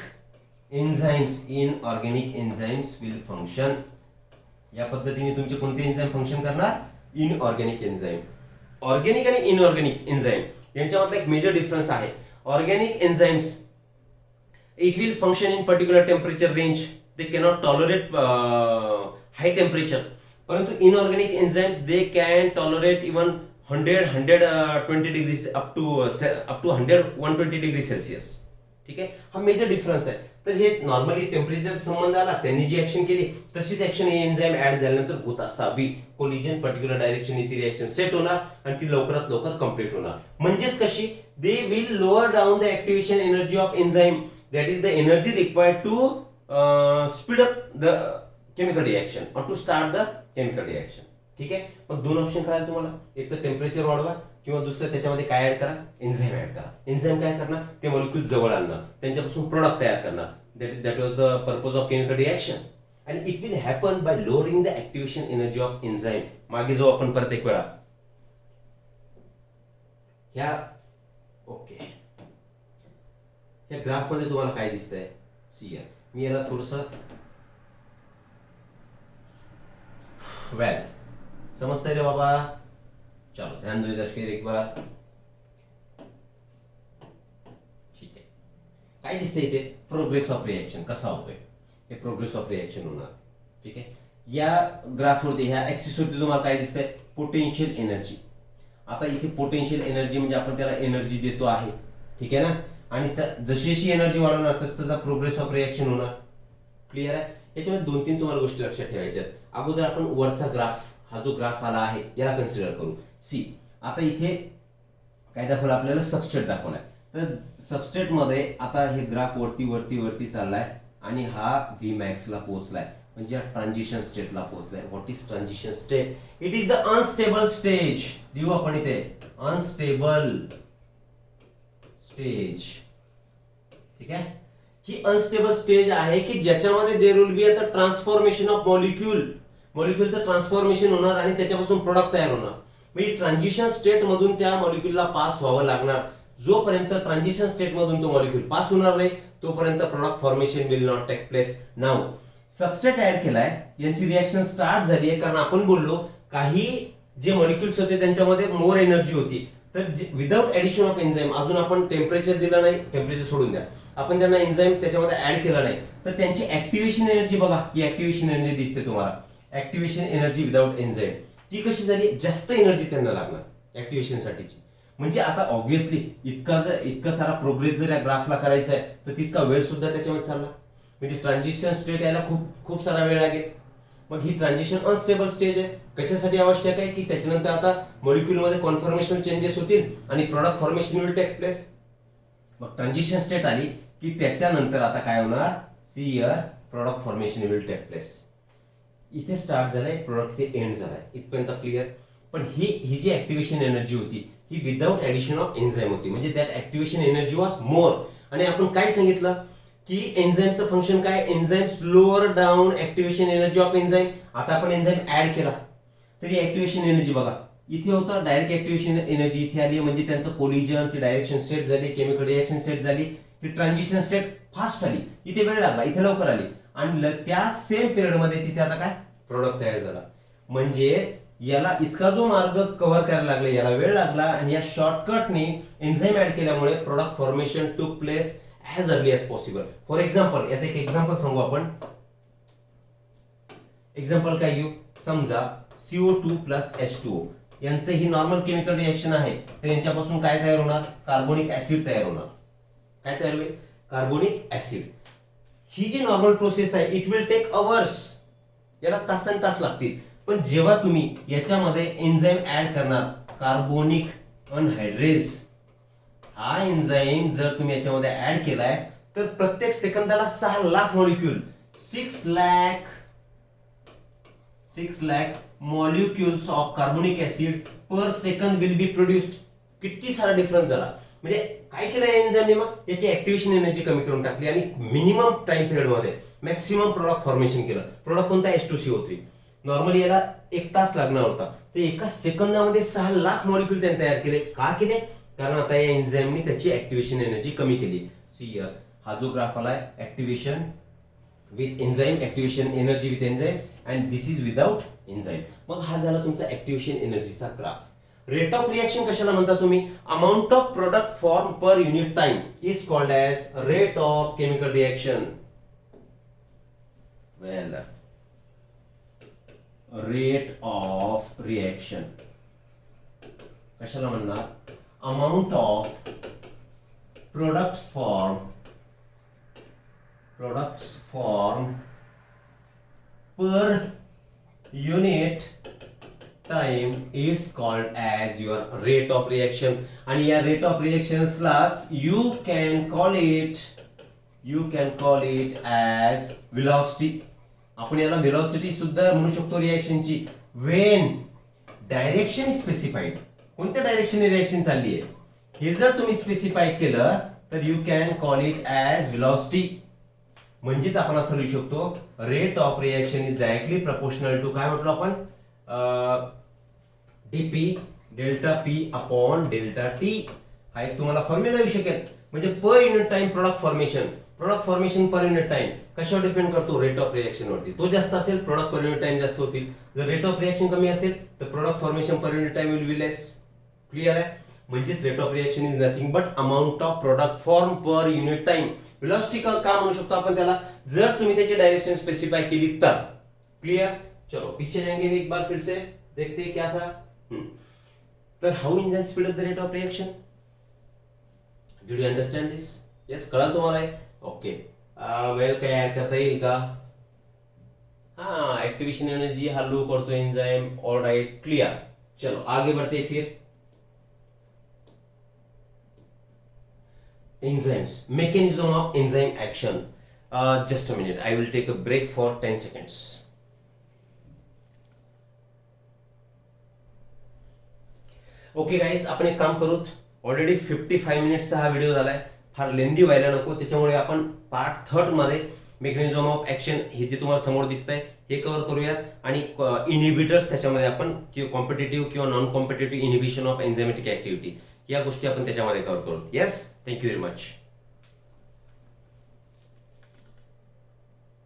एन्झाइम्स विल फंक्शन. या पद्धतीने तुमचे कोणते एन्झाइम फंक्शन करणार, इनऑर्गॅनिक एन्झाइम. ऑर्गॅनिक आणि इनऑर्गॅनिक एन्झाइम यांच्यामधला एक मेजर डिफरन्स आहे. Organic enzymes it will function in particular temperature range, they cannot tolerate high temperature. परंतु inorganic enzymes they can tolerate even 120 degree up to 120 degree Celsius. ठीक आहे? हा major difference आहे. तर हे नॉर्मली टेम्परेचर संबंध आला, त्यांनी जी ऍक्शन केली तशीच ऍक्शन एन्झाइम ऍड झाल्यानंतर होत असावी. कोलिजन पर्टिक्युलर डायरेक्शन ती रिएक्शन सेट होणार आणि ती लवकरात लवकर कंप्लीट होणार. म्हणजेच कशी, they will lower down the activation energy of enzyme, that is the energy required to speed up the chemical reaction or to start the chemical reaction. ठीक आहे? मग दोन ऑप्शन कळाले तुम्हाला, एक तर टेम्परेचर वाढवा किंवा दुसरं त्याच्यामध्ये काय ऍड करा, एन्झाइम ऍड करा. एन्झाइम काय करणार, ते मॉलिक्युल जवळ आणणार, त्यांच्यापासून प्रोडक्ट तयार करणार. That was the purpose of chemical reaction, and it will happen by lowering the activation energy of enzyme. मागे जो आपण परत एक वेळा ह्या या ग्राफ मध्ये तुम्हाला काय दिसतंय, सी या मी याला थोडस वेल समजतंय रे बाबा. चलो ध्यान दो इधर फिर एक बार. ठीक आहे, काय दिसतंय इथे, प्रोग्रेस ऑफ रिएक्शन कसा होतोय, हे प्रोग्रेस ऑफ रिएक्शन होणार. ठीक आहे, या ग्राफ वरती ह्या ऍक्सिस वरती तुम्हाला काय दिसतंय, पोटेन्शियल एनर्जी. आता इथे पोटेन्शियल एनर्जी म्हणजे आपण त्याला एनर्जी देतो आहे. ठीक आहे ना, आणि जशी जशी एनर्जी वाढवणार तसं त्याचा प्रोग्रेस ऑफ रिएक्शन होणार. क्लिअर आहे. याच्यामध्ये दोन तीन तुम्हाला गोष्टी लक्षात ठेवायच्या आहेत. अगोदर आपण वरचा ग्राफ, हा जो ग्राफ आला आहे याला कन्सिडर करू. सी आता इथे काय दाखवलं आपल्याला, सबस्ट्रेट दाखवलाय. तर सबस्ट्रेट मध्ये आता हे ग्राफ वरती वरती वरती चाललाय आणि हा व्ही मॅक्स ला पोहोचलाय, म्हणजे हा ट्रान्झिशन स्टेटला पोहोचलाय. What is transition state? It is the unstable stage. लिहू आपण इथे अनस्टेबल स्टेज. ठीक आहे, ही अनस्टेबल स्टेज आहे की ज्याच्यामध्ये देयर विल बी आता ट्रान्सफॉर्मेशन ऑफ मॉलिक्युलचं ट्रान्सफॉर्मेशन होणार आणि त्याच्यापासून प्रोडक्ट तयार होणार. म्हणजे ट्रान्झिशन स्टेट मधून त्या मॉलिक्युलला पास व्हावं लागणार. जोपर्यंत ट्रान्झिशन स्टेट मधून तो मॉलिक्युल पास होणार नाही तोपर्यंत product formation will not take place. Now substrate add केलाय, यांची रिएक्शन स्टार्ट झाली आहे, कारण आपण बोललो काही जे मॉलिक्युल्स होते त्यांच्यामध्ये मोर एनर्जी होती. तर विदाउट ऍडिशन ऑफ एन्झाईम, अजून आपण टेम्परेचर दिलं नाही, टेम्परेचर सोडून द्या, आपण त्यांना एन्झाईम त्याच्यामध्ये ऍड केला नाही, तर त्यांची ऍक्टिव्हेशन एनर्जी बघा, ही ऍक्टिव्हेशन एनर्जी दिसते तुम्हाला. ऍक्टिव्हेशन एनर्जी विदाउट एन्झाईम ती कशी झाली, जास्त एनर्जी त्यांना लागणार ऍक्टिव्हेशन साठीची. म्हणजे आता ऑब्व्हियसली इतका सारा प्रोग्रेस जर या ग्राफला करायचा आहे तर तितका वेळ सुद्धा त्याच्यामध्ये चालला. म्हणजे ट्रान्झिशन स्टेट यायला खूप सारा वेळ लागेल. मग ही ट्रान्झिशन अनस्टेबल स्टेज आहे. कशासाठी आवश्यक आहे की त्याच्यानंतर आता मॉलिक्युल मध्ये कॉन्फॉर्मेशनल चेंजेस होतील आणि product formation will take place. मग ट्रान्झिशन स्टेट आली की त्याच्यानंतर आता काय होणार, see here product formation will take place. इथे स्टार्ट झालंय, प्रोडक्ट इथे एंड झालाय, इथपर्यंत क्लिअर. पण ही जी ऍक्टिव्हेशन एनर्जी होती ही विदाउट ऍडिशन ऑफ एन्झाईम होती, म्हणजे that activation energy was more. आणि आपण काय सांगितलं की एन्झाईमचं फंक्शन काय, enzyme slower down activation energy of enzyme. आता आपण एन्झाईम ऍड केला तरी ऍक्टिव्हेशन एनर्जी बघा इथे होतं, डायरेक्ट ऍक्टिव्हेशन एनर्जी इथे आली, म्हणजे त्यांचं कोलिजन, ती डायरेक्शन सेट झाली, केमिकल रिएक्शन सेट झाली, ती ट्रान्झिशन स्टेट फास्ट आली. इथे वेळ लागला, इथे लवकर आली, आणि त्या सेम पिरियड मध्ये तिथे आता काय प्रोडक्ट तयार झाला. म्हणजेच याला इतका जो मार्ग कव्हर करायला लागला, याला वेळ लागला, आणि या शॉर्टकटने एन्झाईम ऍड केल्यामुळे प्रोडक्ट फॉर्मेशन टूक place as early as possible. For example, याचं एक एक्झाम्पल सांगू आपण. एक्झाम्पल काय घेऊ, समजा CO2 प्लस H2O यांचं ही नॉर्मल केमिकल रिएक्शन आहे, तर यांच्यापासून काय तयार होणार, कार्बोनिक ऍसिड तयार होणार. काय तयार होईल, कार्बोनिक ऍसिड. ही जी नॉर्मल प्रोसेस आहे इट विल टेक अवर्स, याला तासन तास लागतील. पण जेव्हा तुम्ही याच्यामध्ये एन्झाईम ऍड करणार, कार्बोनिक अनहायड्रेज, हा एन्झाईम जर तुम्ही याच्यामध्ये ऍड केलाय तर प्रत्येक सेकंदाला 6 lakh molecule, 6 lakh molecules of carbonic acid per second will be produced. किती सारा डिफरन्स झाला. म्हणजे काय केलं एन्झाईमने, मग याची ऍक्टिव्हेशन एनर्जी कमी करून टाकली आणि मिनिमम टाइम पिरियड मध्ये मॅक्सिमम प्रोडक्ट फॉर्मेशन केलं. प्रोडक्ट कोणता, H2CO3. नॉर्मली याला 1 तास लागणार होता, तर एका सेकंदामध्ये 6 लाख मॉलिक्यूल त्यांनी तयार केले. का केले, कारण आता या एन्झाईमने त्याची ऍक्टिव्हेशन एनर्जी कमी केली. सी हियर हा जो ग्राफ आलाय, activation with enzyme, activation energy with enzyme, and this is without enzyme. मग हा झाला तुमचा ऍक्टिव्हेशन एनर्जीचा ग्राफ. रेट ऑफ रिएक्शन कशाला म्हणता तुम्ही, amount of product form per unit time is called as rate of chemical reaction. Well, rate of reaction कशाला म्हणणार, amount of products form per unit time is called as your rate of reaction. आणि या rate of reactions ला you can call it as velocity. आपण याला velocity सुद्धा म्हणू शकतो रिएक्शनची. when direction is specified, कोणत्या डायरेक्शनने रिएक्शन चालली आहे हे जर तुम्ही स्पेसिफाय केलं तर you can call it as velocity. म्हणजेच आपण असं लिहू शकतो, rate of reaction is directly proportional to, काय म्हटलं आपण, DP delta P upon delta T. हा एक तुम्हाला फॉर्म्युला येऊ शकेल. म्हणजे per unit time product formation per unit time कशावर डिपेंड करतो, रेट ऑफ रिएक्शन वरती. तो जास्त असेल प्रोडक्ट पर युनिट टाइम जास्त होतील. जर रेट ऑफ रिएक्शन कमी असेल तर product formation per unit time will be less. Clear आहे. म्हणजेच rate of reaction is nothing but amount of product form per unit time. Velocity का म्हणू शकतो आपण त्याला, जर तुम्ही त्याची डायरेक्शन स्पेसिफाय केली तर. क्लियर. चलो पीछे जाएंगे एक बार फिर से, देखते हैं क्या था. तर how enzyme speed up the rate of reaction. Did you understand this. Yes, कळलं तुम्हाला. ओके. वेल काय ऍड करता येईल का. हाँ, एक्टिवेशन एनर्जी हा लो करतो एंजाइम. All right, clear. चलो आगे बढ़ते फिर. Enzymes, mechanism of enzyme action. Just a minute, I will take a break for 10 seconds. Okay guys, आपण एक काम करूत. ऑलरेडी 55 मिनिट्सचा हा व्हिडिओ झालाय, फार लेंदी व्हायला नको. त्याच्यामुळे आपण पार्ट 3 मध्ये मेकॅनिझम ऑफ ऍक्शन हे जे तुम्हाला समोर दिसतंय हे कव्हर करूयात. आणि इनिबिटर्स त्याच्यामध्ये आपण कॉम्पिटेटिव्ह किंवा non competitive inhibition of enzymatic activity या गोष्टी आपण त्याच्यामध्ये कव्हर करू. Yes, thank you very much.